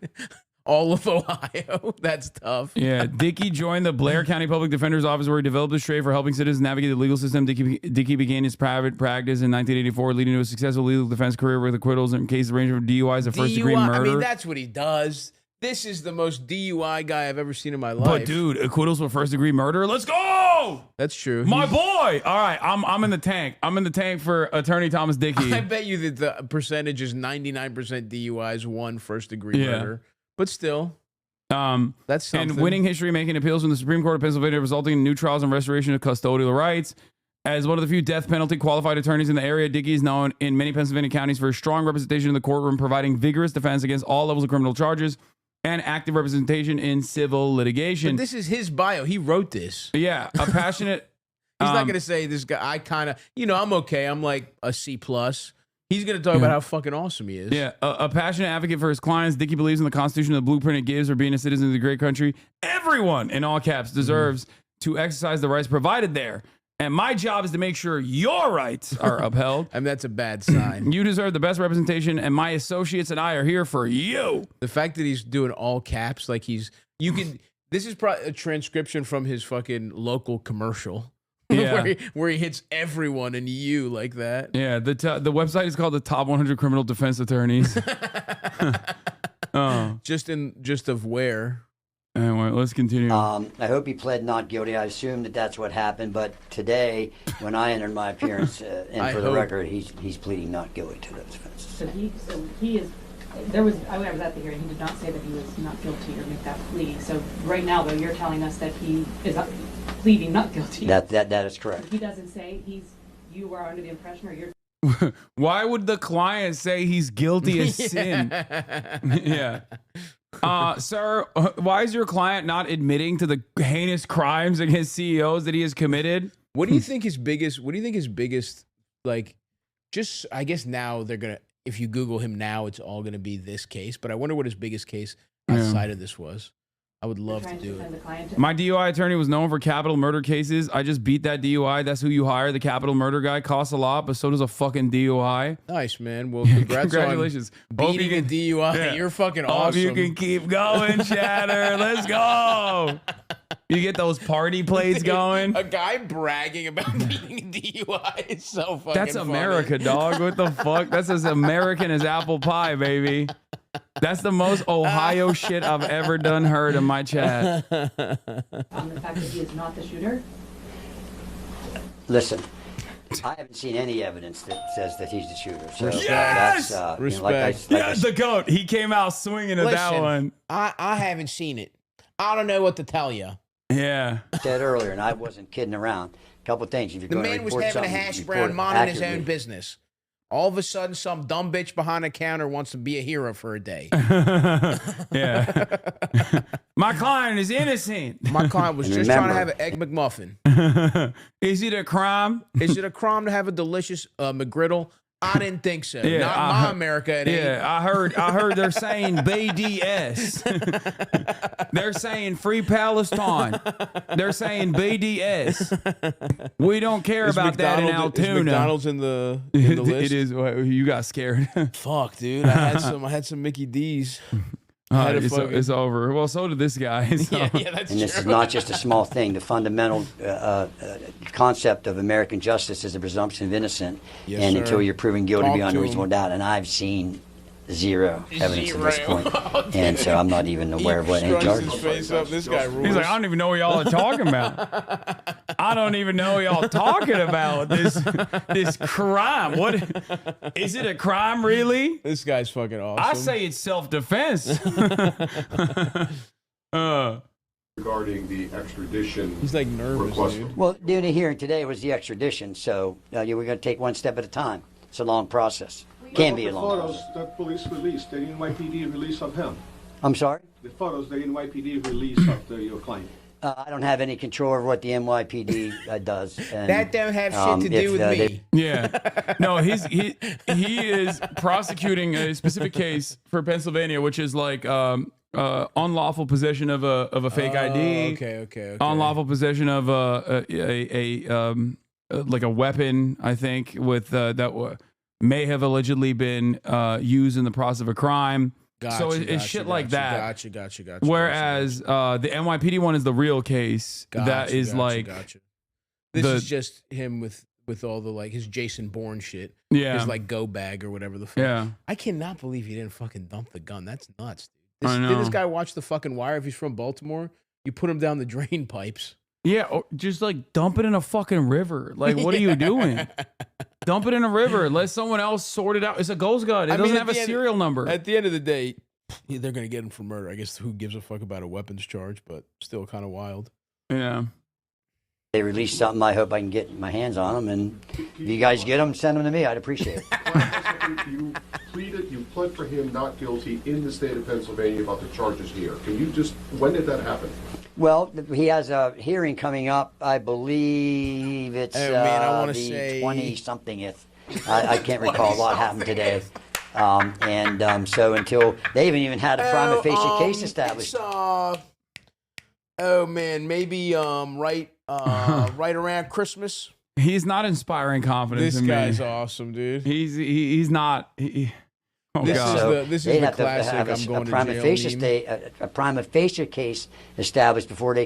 all of Ohio. That's tough. Yeah, Dickey joined the Blair County Public Defender's Office, where he developed his trade for helping citizens navigate the legal system. Dickey began his private practice in 1984, leading to a successful legal defense career with acquittals in cases ranging from DUIs to first-degree murder. I mean, that's what he does. This is the most DUI guy I've ever seen in my life. But dude, acquittals for first-degree murder. Let's go. That's true. My boy. All right, I'm in the tank. I'm in the tank for Attorney Thomas Dickey. I bet you that the percentage is 99% DUIs, 1 first-degree murder. But still. That's something. And winning history, making appeals from the Supreme Court of Pennsylvania, resulting in new trials and restoration of custodial rights. As one of the few death penalty qualified attorneys in the area, Dickey is known in many Pennsylvania counties for his strong representation in the courtroom, providing vigorous defense against all levels of criminal charges and active representation in civil litigation. But this is his bio. He wrote this. Yeah, a passionate. He's not going to say this guy. I kind of, I'm okay. I'm like a C+. He's going to talk about how fucking awesome he is. Yeah, a passionate advocate for his clients, Dickey believes in the Constitution, the blueprint it gives for being a citizen of the great country. Everyone, in all caps, deserves to exercise the rights provided there. And my job is to make sure your rights are upheld. And that's a bad sign. You deserve the best representation, and my associates and I are here for you. The fact that he's doing all caps, like you can This is probably a transcription from his fucking local commercial. Yeah. where he hits everyone and you like that. Yeah, the website is called the Top 100 Criminal Defense Attorneys. Just of where. Anyway, let's continue. I hope he pled not guilty. I assume that that's what happened. But today, when I entered my appearance, and for the record, he's pleading not guilty to those offenses. So he is. There was. I was at the hearing. He did not say that he was not guilty or make that plea. So right now, though, you're telling us that he is pleading not guilty. That is correct. He doesn't say you are under the impression, or you're. Why would the client say he's guilty as sin? Yeah. Sir, why is your client not admitting to the heinous crimes against CEOs that he has committed? What do you think his biggest, like, just, I guess now they're going to, if you Google him now, it's all going to be this case. But I wonder what his biggest case outside of this was. I would love to do it. My DUI attorney was known for capital murder cases. I just beat that DUI. That's who you hire. The capital murder guy costs a lot, but so does a fucking DUI. Nice, man. Well, congratulations. On beating a DUI. Yeah. You're fucking awesome. Hope you can keep going, Chatter. Let's go. You get those party plates going. A guy bragging about beating a DUI is so fucking That's America, funny. Dog. What the fuck? That's as American as apple pie, baby. That's the most Ohio shit I've ever done heard in my chat. On the fact that he is not the shooter? Listen, I haven't seen any evidence that says that he's the shooter. So yes! That's, Respect. The GOAT. He came out swinging at that one. I haven't seen it. I don't know what to tell you. Yeah. I said earlier, and I wasn't kidding around. A couple of things. If you're the going man to was report having a something, hash report brown it minding his own accurately. business. All of a sudden, some dumb bitch behind a counter wants to be a hero for a day. Yeah. My client is innocent. My client was just trying to have an Egg McMuffin. Is it a crime? Is it a crime to have a delicious McGriddle? I didn't think so. Yeah, Not in my America. It ain't. Yeah, I heard they're saying BDS. They're saying Free Palestine. They're saying BDS. We don't care about that in Altoona. Is McDonald's in the list? It is. You got scared. Fuck, dude. I had some Mickey D's. It's over. Well, so did this guy. So. Yeah, that's And this is not just a small thing. The fundamental concept of American justice is the presumption of innocence, and sir. until you're proven guilty Talk beyond to reasonable doubt. And I've seen zero evidence at this point, and so I'm not even aware of what any charges. Face up. This guy rules. He's like, I don't even know what y'all are talking about. I don't even know what y'all talking about. This crime. What is it? A crime, really? This guy's fucking awesome. I say it's self-defense. Regarding the extradition, he's like nervous, dude. Well, the only hearing today was the extradition, so we're going to take one step at a time. It's a long process. Can be a long process. The photos that police released, the NYPD release of him. I'm sorry? The photos the NYPD release of your client. I don't have any control over what the NYPD does. And, that don't have shit to do with me. Yeah. No, he is prosecuting a specific case for Pennsylvania, which is like unlawful possession of a fake ID. Okay. Unlawful possession of like a weapon, I think, with that may have allegedly been used in the process of a crime. It's shit like that. Gotcha. Whereas the NYPD one is the real case. That is This is just him with all the like his Jason Bourne shit. Yeah. His like go bag or whatever the fuck. Yeah. I cannot believe he didn't fucking dump the gun. That's nuts, I dude. know. Did this guy watch the fucking Wire? If he's from Baltimore, you put him down the drain pipes. Yeah, or just like dump it in a fucking river. Like, what are you doing? Dump it in a river. Let someone else sort it out. It's a ghost gun. It doesn't have a serial number. At the end of the day, they're going to get him for murder. I guess who gives a fuck about a weapons charge, but still kind of wild. Yeah. They release something. I hope I can get my hands on them. And if you guys get them, send them to me. I'd appreciate it. You pled for him not guilty in the state of Pennsylvania about the charges here. When did that happen? Well, he has a hearing coming up. I believe it's I want to the say 20-something. I can't recall. A lot happened today. So until they haven't even had a prima facie case established. Maybe right around Christmas. He's not inspiring confidence This in me. guy's awesome, dude. He's not. This is the classic. I'm going to jail. A prima facie case established before the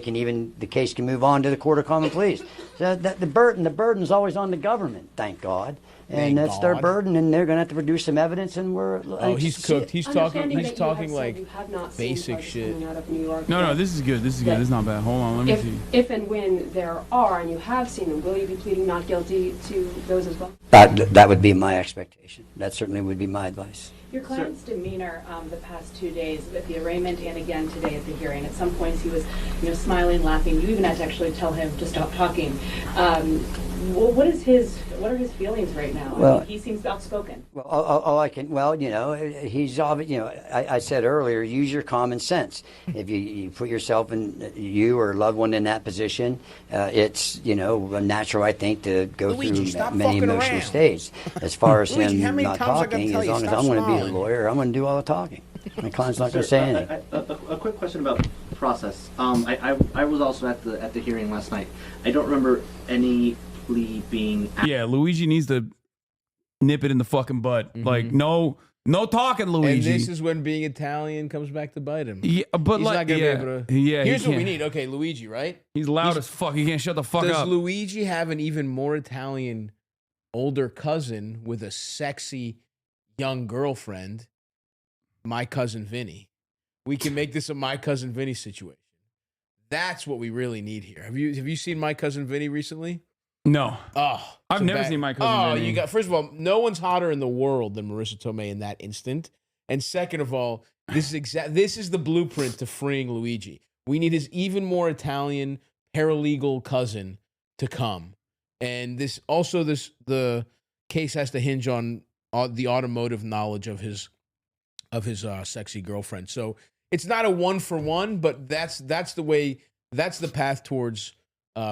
case can move on to the court of common pleas. So the burden's always on the government. Thank God. And that's their burden, and they're going to have to produce some evidence, and we're. Oh, he's cooked. He's talking like basic shit. No, this is good. This is good. This is not bad. Hold on, let me see. If and when there are, and you have seen them, will you be pleading not guilty to those as well? That would be my expectation. That certainly would be my advice. Your client's demeanor the past 2 days at the arraignment and again today at the hearing. At some points he was, smiling, laughing. You even had to actually tell him to stop talking. What are his feelings right now? Well, I mean, he seems outspoken. He's obvious. I said earlier, use your common sense. If you put yourself you or a loved one in that position, it's natural, I think, to go through many emotional states. As far as him not talking, as long as I'm going to be the lawyer, I'm going to do all the talking. My client's not going to say anything. A quick question about process. I was also at the hearing last night. I don't remember any plea being. Yeah, Luigi needs to nip it in the fucking butt. Like no talking, Luigi. And this is when being Italian comes back to bite him. Yeah, but he's not gonna be able to. Yeah, here's what we need. Okay, Luigi, right? He's loud as fuck. He can't shut the fuck up. Does Luigi have an even more Italian older cousin with a sexy young girlfriend? My cousin Vinny. We can make this a My Cousin Vinny situation. That's what we really need here. Have you seen My Cousin Vinny recently? No. Oh, I've never seen My Cousin Vinny. First of all, no one's hotter in the world than Marissa Tomei in that instant. And second of all, this is the blueprint to freeing Luigi. We need his even more Italian paralegal cousin to come. And the case has to hinge on the automotive knowledge of his sexy girlfriend. So it's not a 1-for-1, but that's the path towards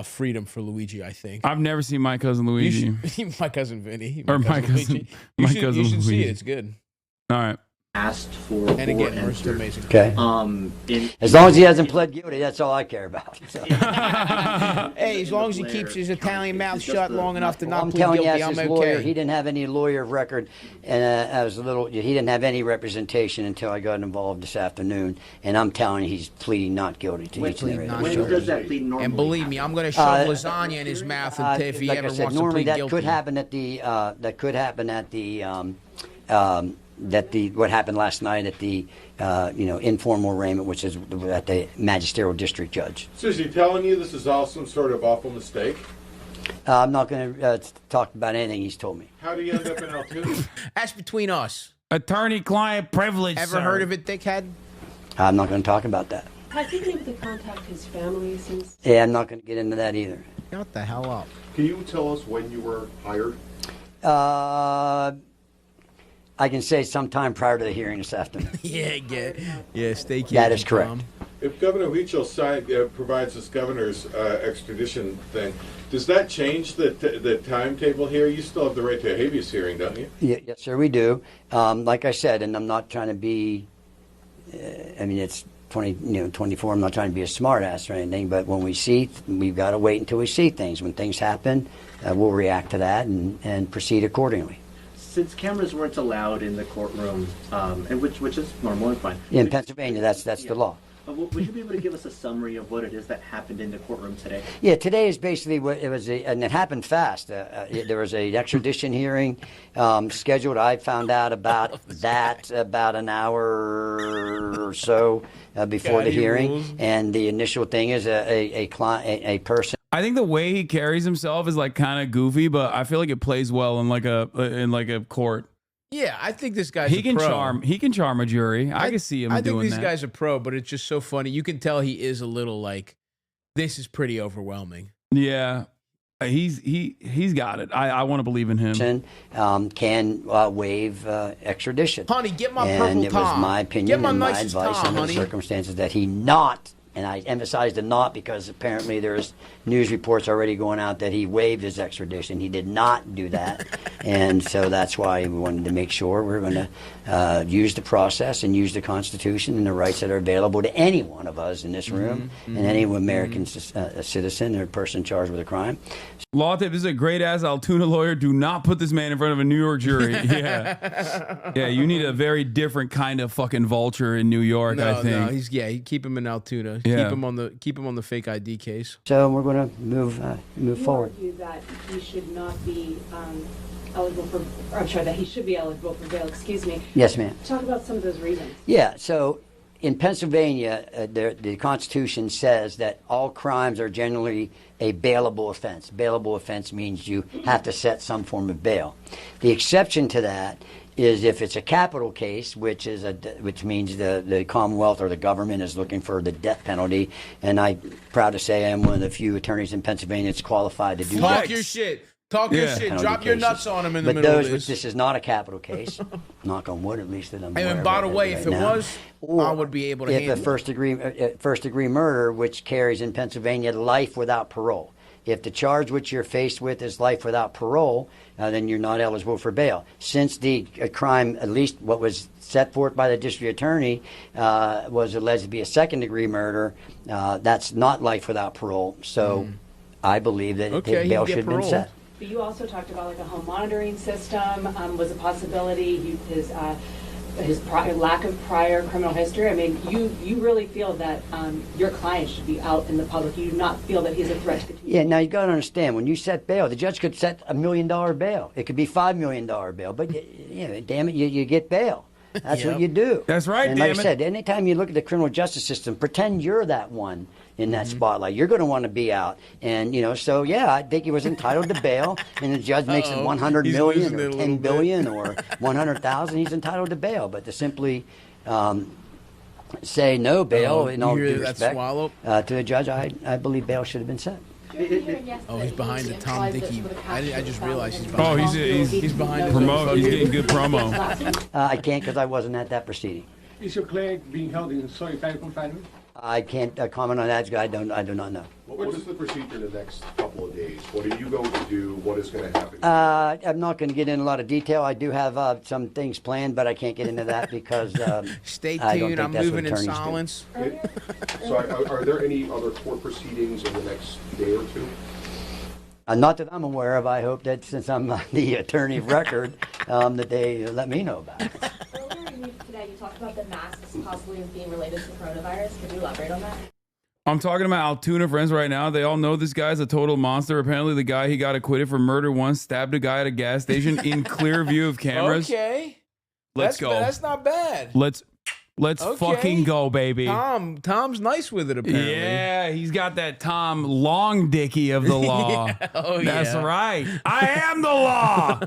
freedom for Luigi, I think. I've never seen My Cousin Luigi. My Cousin Vinny. My cousin You should Luigi. see it. It's good. All right. Asked for. And again, we're still amazing. Okay. As long as he hasn't pled guilty, that's all I care about. So. Hey, as long as he keeps his Italian mouth shut long enough to not I'm plead telling guilty, you, as I'm his okay. lawyer, he didn't have any lawyer of record, and he didn't have any representation until I got involved this afternoon. And I'm telling you, he's pleading not guilty to each and every When does that plead normally? And believe me, I'm going to shove lasagna in his mouth if he like ever I said, wants to normally plead guilty. what happened last night at the informal arraignment, which is at the magisterial district judge. So is he telling you this is all some sort of awful mistake? I'm not going to talk about anything he's told me. How do you end up in Altoona? That's between us. Attorney-client privilege. Ever heard of it, dickhead? I'm not going to talk about that. Has he been able to contact his family since? Yeah, I'm not going to get into that either. Shut the hell up. Can you tell us when you were hired? I can say sometime prior to the hearing this afternoon. Yeah, stay kid. That is correct. If Governor Huichol provides this governor's extradition thing, does that change the timetable here? You still have the right to a habeas hearing, don't you? Yes, sir, we do. Like I said, and I'm not trying to be. It's 24. I'm not trying to be a smart ass or anything, but when we've got to wait until we see things. When things happen, we'll react to that and proceed accordingly. Since cameras weren't allowed in the courtroom, and which is normal and fine. In Pennsylvania, that's the law. Would you be able to give us a summary of what it is that happened in the courtroom today? Yeah, today is basically what it was, and it happened fast. There was an extradition hearing scheduled. I found out about that about an hour or so before the hearing, and the initial thing is a person. I think the way he carries himself is like kind of goofy, but I feel like it plays well in like a court. Yeah, I think this guy's he can pro. charm. He can charm a jury. I can see him doing that. I think these guys are pro, but it's just so funny. You can tell he is a little like, this is pretty overwhelming. Yeah, he's got it. I want to believe in him. Can waive extradition. Honey, get my and purple it was Tom. my opinion and my advice under the circumstances that he not And I emphasize the not because apparently there's news reports already going out that he waived his extradition. He did not do that. And so that's why we wanted to make sure we're going to use the process and use the Constitution and the rights that are available to any one of us in this room and any American citizen or person charged with a crime. Law tip, this is a great-ass Altoona lawyer. Do not put this man in front of a New York jury. Yeah. Yeah, you need a very different kind of fucking vulture in New York, I think. No, keep him in Altoona. Yeah. Keep him on the fake ID case. So we're going to move forward. You argue that he should not be eligible for, or I'm sorry, that he should be eligible for bail, excuse me. Yes, ma'am. Talk about some of those reasons. Yeah, so in Pennsylvania, the Constitution says that all crimes are generally a bailable offense. Bailable offense means you have to set some form of bail. The exception to that is if it's a capital case, which means the Commonwealth or the government is looking for the death penalty. And I'm proud to say I am one of the few attorneys in Pennsylvania that's qualified to do that. Talk your shit. Talk your shit. Drop your nuts on him in the but middle those, of this. This is not a capital case. Knock on wood, at least that I'm aware And of by the it way, right if it now. was, I would be able to If handle a first degree murder, which carries in Pennsylvania life without parole. If the charge which you're faced with is life without parole, then you're not eligible for bail. Since the crime, at least what was set forth by the district attorney, was alleged to be a second degree murder, that's not life without parole. So I believe that bail should have been set. But you also talked about like a home monitoring system was a possibility. His lack of prior criminal history. I mean, you really feel that your client should be out in the public. You do not feel that he's a threat to the community. Yeah, now you got to understand, when you set bail, the judge could set $1 million bail. It could be $5 million bail, but damn it, you get bail. That's what you do. That's right, and damn like I said, anytime you look at the criminal justice system, pretend you're that one in that spotlight. You're going to want to be out. And, so, yeah, I think he was entitled to bail, and the judge makes it $100 million or $10 billion or $100,000. He's entitled to bail. But to simply say no bail, in all due respect, to the judge, I believe bail should have been set. Oh, he's behind the Tom Dickey. I just realized he's behind. He's behind the promo. He's getting good promo. I can't because I wasn't at that proceeding. Is your client being held in solitary confinement? I can't comment on that. I do not know. What is the procedure in the next couple of days? What are you going to do? What is going to happen? I'm not going to get into a lot of detail. I do have some things planned, but I can't get into that because stay tuned. I don't think I'm that's moving what in attorneys silence. So are there any other court proceedings in the next day or two? Not that I'm aware of. I hope that since I'm the attorney of record, that they let me know about it. Today, you talked about the masks possibly being related to coronavirus. Could you elaborate on that? I'm talking about Altoona friends right now. They all know this guy's a total monster. Apparently, the guy he got acquitted for murder once stabbed a guy at a gas station in clear view of cameras. Okay, let's go. That's not bad. Let's fucking go, baby. Tom's nice with it, apparently. Yeah, he's got that Tom Long Dicky of the law. That's right. I am the law.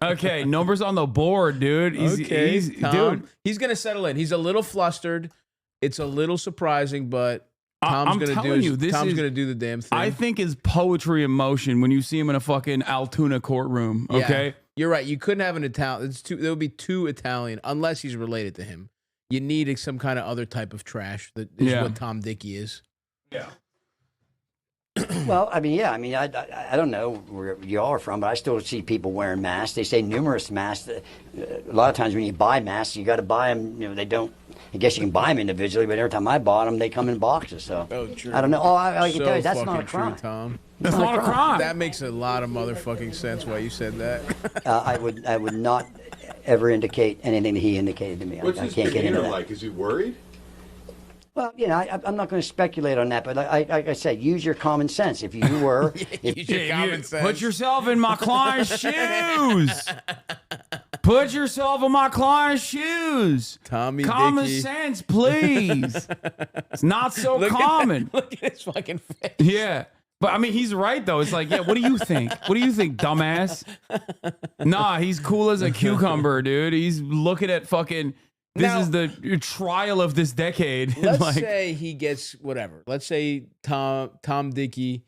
Okay, numbers on the board, dude. He's gonna settle in. He's a little flustered. It's a little surprising, but Tom's gonna do the damn thing. I think is poetry in motion when you see him in a fucking Altoona courtroom. Okay, yeah, you're right. You couldn't have an Italian. There would be too Italian unless he's related to him. You need some kind of other type of trash that is what Tom Dickey is. Yeah. Well, I don't know where y'all are from, but I still see people wearing masks. They say numerous masks. A lot of times when you buy masks, you got to buy them. They don't. I guess you can buy them individually, but every time I bought them, they come in boxes. So I don't know. I can tell you that's not a crime. True, Tom. That's not a crime. That makes a lot of motherfucking sense why you said that. I would not ever indicate anything that he indicated to me. What's I his can't get into demeanor that. like? Is he worried? Well, I'm not going to speculate on that, but like I said, use your common sense. If you were, put yourself in my client's shoes. Put yourself in my client's shoes. Tommy Common Dickey. sense, please. It's not so common. Look at his fucking face. Yeah. But he's right though. It's like, yeah, what do you think? What do you think, dumbass? Nah, he's cool as a cucumber, dude. He's looking at fucking. This is the trial of this decade. Let's say he gets whatever. Let's say Tom Dickey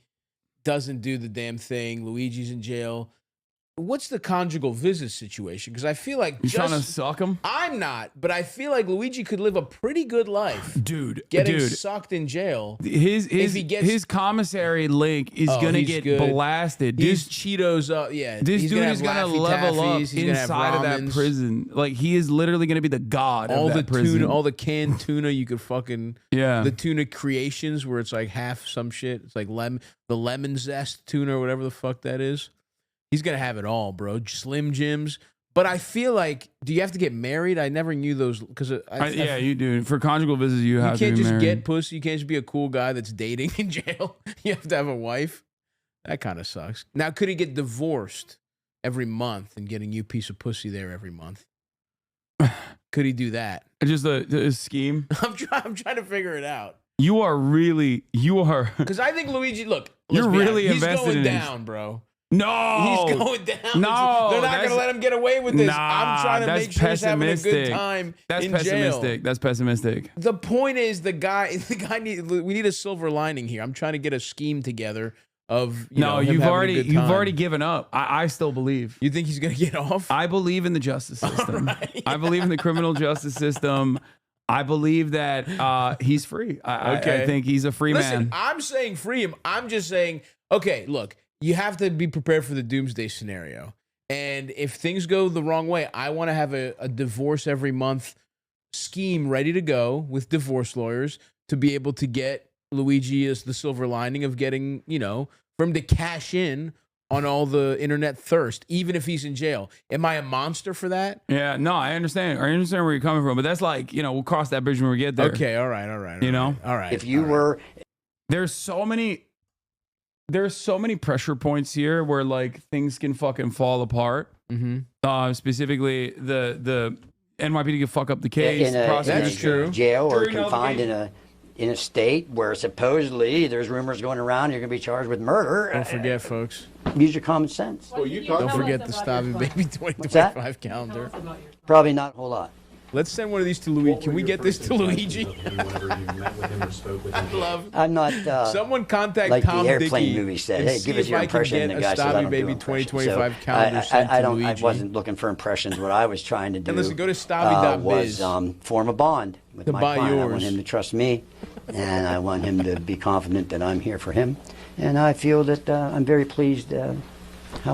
doesn't do the damn thing. Luigi's in jail. what's the conjugal visit situation? Because I feel like You trying to suck him? I'm not, but I feel like Luigi could live a pretty good life, dude. Getting sucked in jail. His commissary link is gonna get blasted. He's Cheetos up, yeah. This he's dude gonna is have gonna Laffy level up Taffies, he's gonna have inside of that ramens. prison. Like he is literally gonna be the god All of the that prison. tuna, all the canned tuna you could fucking the tuna creations where it's like half some shit. It's like the lemon zest tuna or whatever the fuck that is. He's gonna have it all, bro. Slim Jims. But I feel like, do you have to get married? I never knew those because yeah, you do. For conjugal visits, you have to can't be just married. get pussy. You can't just be a cool guy that's dating in jail. You have to have a wife. That kind of sucks. Now, could he get divorced every month and getting you a piece of pussy there every month? Could he do that? Just a scheme. I'm trying to figure it out. You are Because I think Luigi. Look, you're really he's invested going in down, bro. No, he's going down. No, they're not going to let him get away with this. Nah, I'm trying to make sure he's having a good time. That's in pessimistic. Jail. That's pessimistic. The point is, the guy we need a silver lining here. I'm trying to get a scheme together of you've already given up. I still believe. You think he's going to get off? I believe in the justice system. Right. I believe in the criminal justice system. I believe that he's free. I think he's a free man. I'm saying free him. I'm just saying, okay, look, you have to be prepared for the doomsday scenario. And if things go the wrong way, I want to have a divorce every month scheme ready to go with divorce lawyers to be able to get Luigi as the silver lining of getting, for him to cash in on all the internet thirst, even if he's in jail. Am I a monster for that? Yeah, no, I understand. I understand where you're coming from, but that's like, we'll cross that bridge when we get there. Okay, all right. All right. If you were... There's so many pressure points here where like things can fucking fall apart. Mm-hmm. Specifically, the NYPD can fuck up the case. That's true. Jail or confined in a state where supposedly there's rumors going around you're going to be charged with murder. Don't forget, folks. Use your common sense. Don't forget the Stavros Baby 2025 calendar. Probably not a whole lot. Let's send one of these to Luigi. Can we get this to Luigi? I'm not. Someone contact like Tom the airplane Dickey movie said. and Hey, see give us if your I can impression. get And the guy a said, I Stavros don't Baby do impressions. 2025 So calendar sent to I Luigi. wasn't looking for impressions. What I was trying to do And listen, go to Stavi.biz. was form a bond with To my buy client. I want yours. him to trust me, and I want him to be confident that I'm here for him. And I feel that I'm very pleased how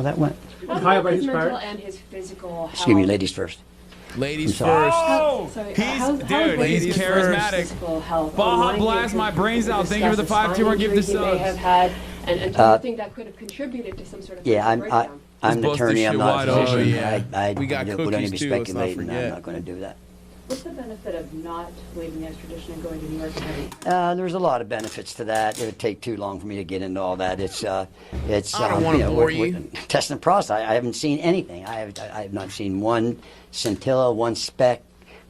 that went. How about his mental and his physical health? Excuse me, ladies first. Ladies first. Oh, he's charismatic. Baja blast my brains out. Thank you for the 5-2 gift of He may have subs. had, and do you think that could have contributed to some sort of Yeah, breakdown? I'm an attorney. I'm not a physician. I We got would only cookies be too, let's not speculating. I'm forget. not going to do that. What's the benefit of not waiving the extradition and going to New York and There's a lot of benefits to that. It would take too long for me to get into all that. It's I don't want to bore you. Testing the process. I haven't seen anything. I have not seen one scintilla, one speck,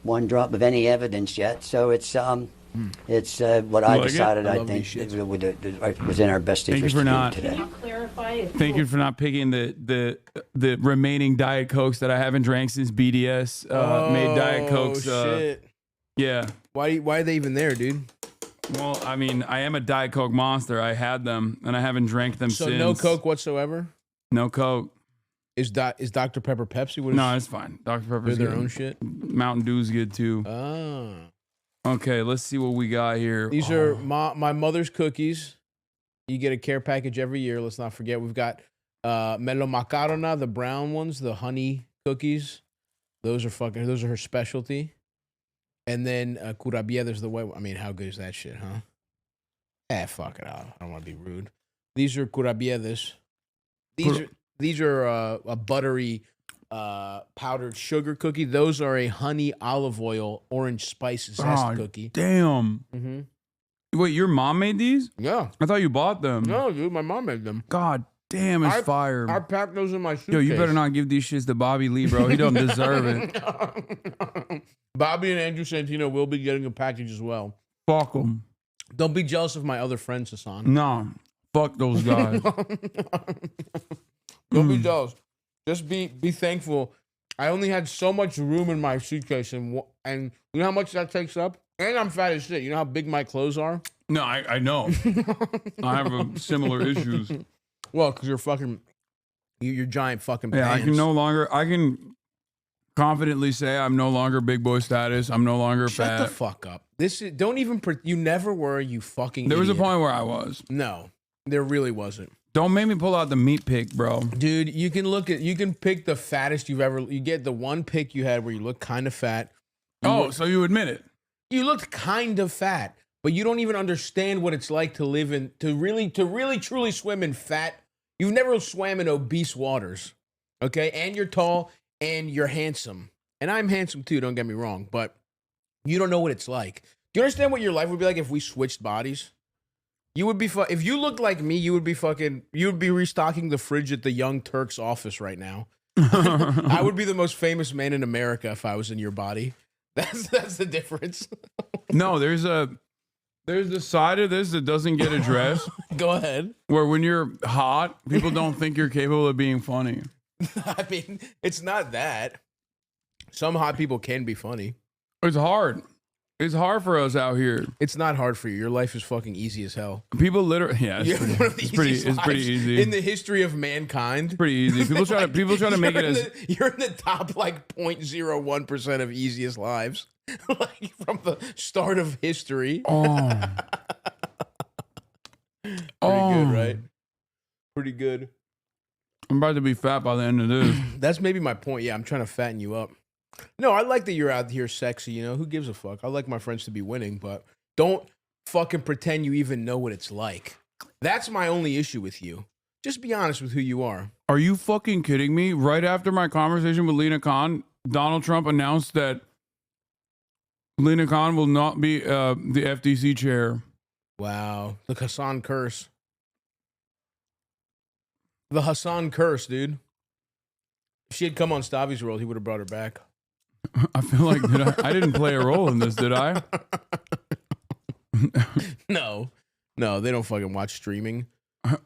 one drop of any evidence yet. So it's what I decided. I think it was in our best interest to do today. Can you clarify? If Thank you for not picking the remaining Diet Cokes that I haven't drank since BDS made Diet Cokes. Shit. Yeah. Why are they even there, dude? Well, I mean, I am a Diet Coke monster. I had them, and I haven't drank them So since. no Coke whatsoever? No Coke. Is Dr. Pepper Pepsi? What is No, it's fine. Dr. Pepper's They're their good. own shit? Mountain Dew's good too. Oh. Okay, let's see what we got here. These are my mother's cookies. You get a care package every year. Let's not forget. We've got Melo Macarona, the brown ones, the honey cookies. Those are her specialty. And then Curabia, there's the white one. I mean, how good is that shit, huh? Fuck it. I don't want to be rude. These are Curabiedas. These are a buttery powdered sugar cookie. Those are a honey olive oil orange spice zest cookie. Damn. Mm-hmm. Wait, your mom made these? Yeah. I thought you bought them. No, dude, my mom made them. God damn, it's fire. I packed those in my suitcase. Yo, you better not give these shits to Bobby Lee, bro. He don't deserve it. Bobby and Andrew Santino will be getting a package as well. Fuck them. Don't be jealous of my other friends, Hasan. No. Fuck those guys. Don't be jealous. Just be thankful. I only had so much room in my suitcase, and you know how much that takes up? And I'm fat as shit. You know how big my clothes are? No, I know. I have similar issues. Well, because you're fucking Your giant fucking Yeah, pants. I can confidently say I'm no longer big boy status. I'm no longer fat. Shut the fuck up. Don't even, you never were, you fucking There was a idiot. point where I was. No, there really wasn't. Don't make me pull out the meat pic, bro. Dude, you can pick the fattest you get the one pic you had where you look kind of fat. So you admit it. You looked kind of fat, but you don't even understand what it's like to live in, to really truly swim in fat. You've never swam in obese waters, okay? And you're tall and you're handsome. And I'm handsome too, don't get me wrong, but you don't know what it's like. Do you understand what your life would be like if we switched bodies? You would be if you looked like me, you would be restocking the fridge at the Young Turks office right now. I would be the most famous man in America if I was in your body. That's the difference. No, there's the side of this that doesn't get addressed. Go ahead. Where when you're hot, people don't think you're capable of being funny. I mean, it's not that. Some hot people can be funny. It's hard. It's hard for us out here. It's not hard for you. Your life is fucking easy as hell. People literally, yeah, it's pretty easy in the history of mankind. It's pretty easy. People try to make it as you're in the top like 0.01% of easiest lives, like from the start of history. Oh, pretty good, right? Pretty good. I'm about to be fat by the end of this. That's maybe my point. Yeah, I'm trying to fatten you up. No, I like that you're out here sexy, you know? Who gives a fuck? I like my friends to be winning, but don't fucking pretend you even know what it's like. That's my only issue with you. Just be honest with who you are. Are you fucking kidding me? Right after my conversation with Lena Khan, Donald Trump announced that Lena Khan will not be the FTC chair. Wow. The Hasan curse. The Hasan curse, dude. If she had come on Stavi's World, he would have brought her back. I feel like I didn't play a role in this, did I? No, they don't fucking watch streaming. You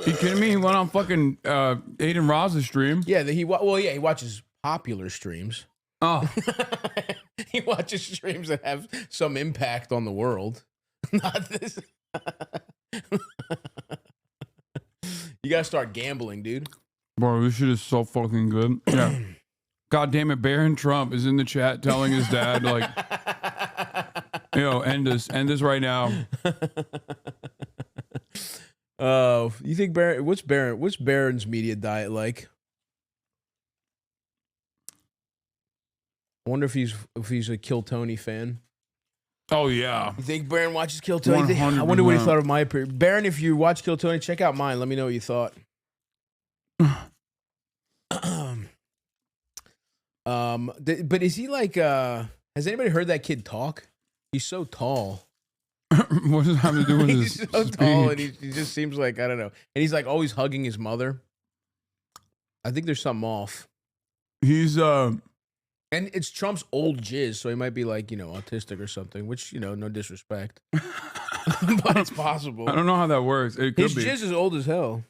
kidding me? He went on fucking Aiden Roz's stream. Yeah, he watches popular streams. Oh, he watches streams that have some impact on the world. Not this. You gotta start gambling, dude. Bro, this shit is so fucking good. Yeah. God damn it, Barron Trump is in the chat telling his dad, like, end this right now. You think what's Barron's media diet like? I wonder if he's a Kill Tony fan. Oh yeah. You think Barron watches Kill Tony? I wonder what he thought of my appearance. Barron, if you watch Kill Tony, check out mine. Let me know what you thought. But is he like? Has anybody heard that kid talk? He's so tall. What does that have to do with He's his so speech? tall, and he just seems like, I don't know. And he's like always hugging his mother. I think there's something off. He's and it's Trump's old jizz, so he might be like, autistic or something. Which, no disrespect, but it's possible. I don't know how that works. It could His be. jizz is old as hell.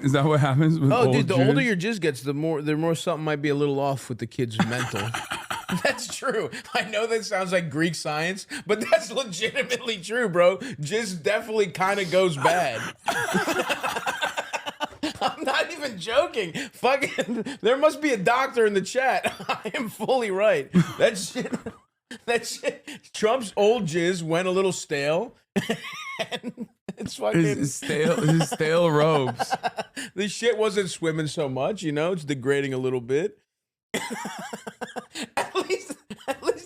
Is that what happens with old dude, the jizz? older your jizz gets, the more something might be a little off with the kid's mental. That's true. I know that sounds like Greek science, but that's legitimately true, bro. Jizz definitely kind of goes bad. I'm not even joking. Fucking, there must be a doctor in the chat. I am fully right. That shit. Trump's old jizz went a little stale. And it's fucking his stale robes. This shit wasn't swimming so much, it's degrading a little bit. At least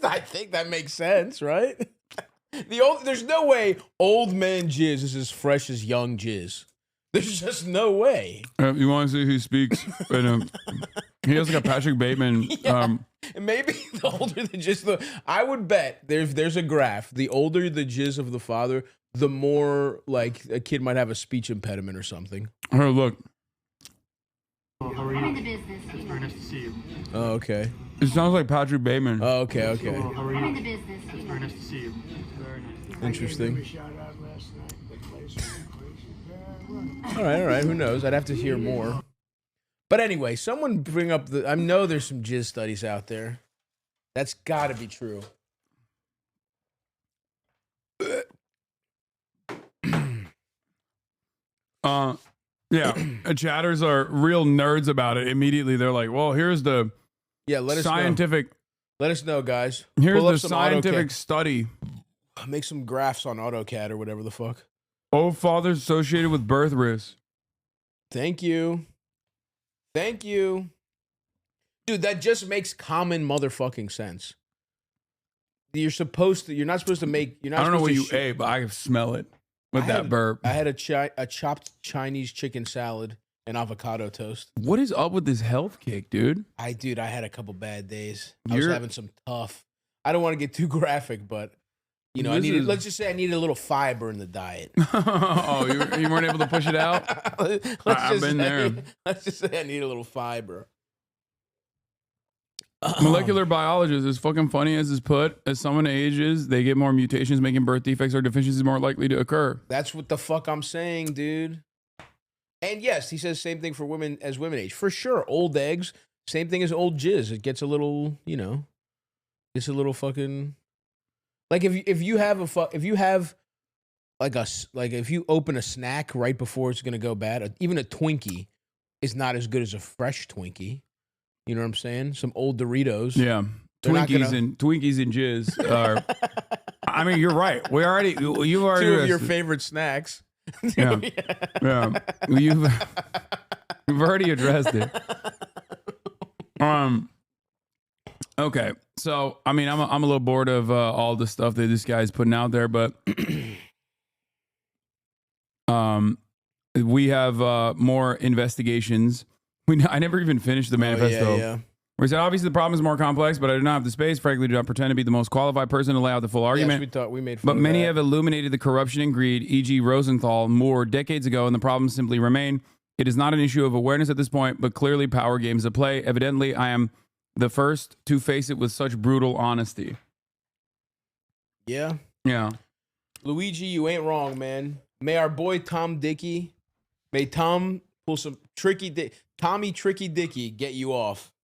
I think that makes sense, right? There's no way old man jizz is as fresh as young jizz. There's just no way. You want to see who speaks? He has like a Patrick Bateman. Yeah. Maybe the older the jizz, I would bet there's a graph. The older the jizz of the father, the more like a kid might have a speech impediment or something. Here, look. How are you? I'm in the business. It's very nice to see you. Oh, okay. It sounds like Patrick Bateman. Oh, okay. How are you? I'm in the business. It's very nice to see you. Very nice. Interesting. All right. Who knows? I'd have to hear more. But anyway, someone bring up I know there's some jizz studies out there. That's got to be true. Yeah, chatters are real nerds about it. Immediately, they're like, "Well, here's the let us scientific. Know. Let us know, guys. Here's Pull up the some scientific AutoCAD. study. Make some graphs on AutoCAD or whatever the fuck. Oh, fathers associated with birth risk. Thank you. Thank you. Dude, that just makes common motherfucking sense. You're not supposed to make, I don't know what you ate, but I smell it with that burp. I had a chopped Chinese chicken salad and avocado toast. What is up with this health kick, dude? I had a couple bad days. I was having some tough. I don't want to get too graphic, but you know, let's just say I needed a little fiber in the diet. Oh, you weren't able to push it out? I've been there. Let's just say I need a little fiber. Molecular biologist, as fucking funny as is put, as someone ages, they get more mutations, making birth defects or deficiencies more likely to occur. That's what the fuck I'm saying, dude. And yes, he says same thing for women as women age. For sure, old eggs, same thing as old jizz. It gets a little, you know, it's a little fucking like if you open a snack right before it's gonna go bad, even a Twinkie is not as good as a fresh Twinkie. You know what I'm saying? Some old Doritos. Yeah. Twinkies and jizz are. I mean, you're right. You've already two of your favorite snacks. Yeah. Yeah. You've already addressed it. Okay. So, I mean, I'm a little bored of all the stuff that this guy's putting out there, but we have more investigations. I never even finished the manifesto. Yeah. We said, obviously, the problem is more complex, but I do not have the space. Frankly, do not pretend to be the most qualified person to lay out the full argument. Yes, we thought we made fun but of many that. have illuminated the corruption and greed, e.g. Rosenthal, Moore, decades ago, and the problems simply remain. It is not an issue of awareness at this point, but clearly power games at play. Evidently, I am the first to face it with such brutal honesty. Yeah. Yeah. Luigi, you ain't wrong, man. May our boy Tom Dickey, may Tom pull some Tommy Tricky Dickey get you off.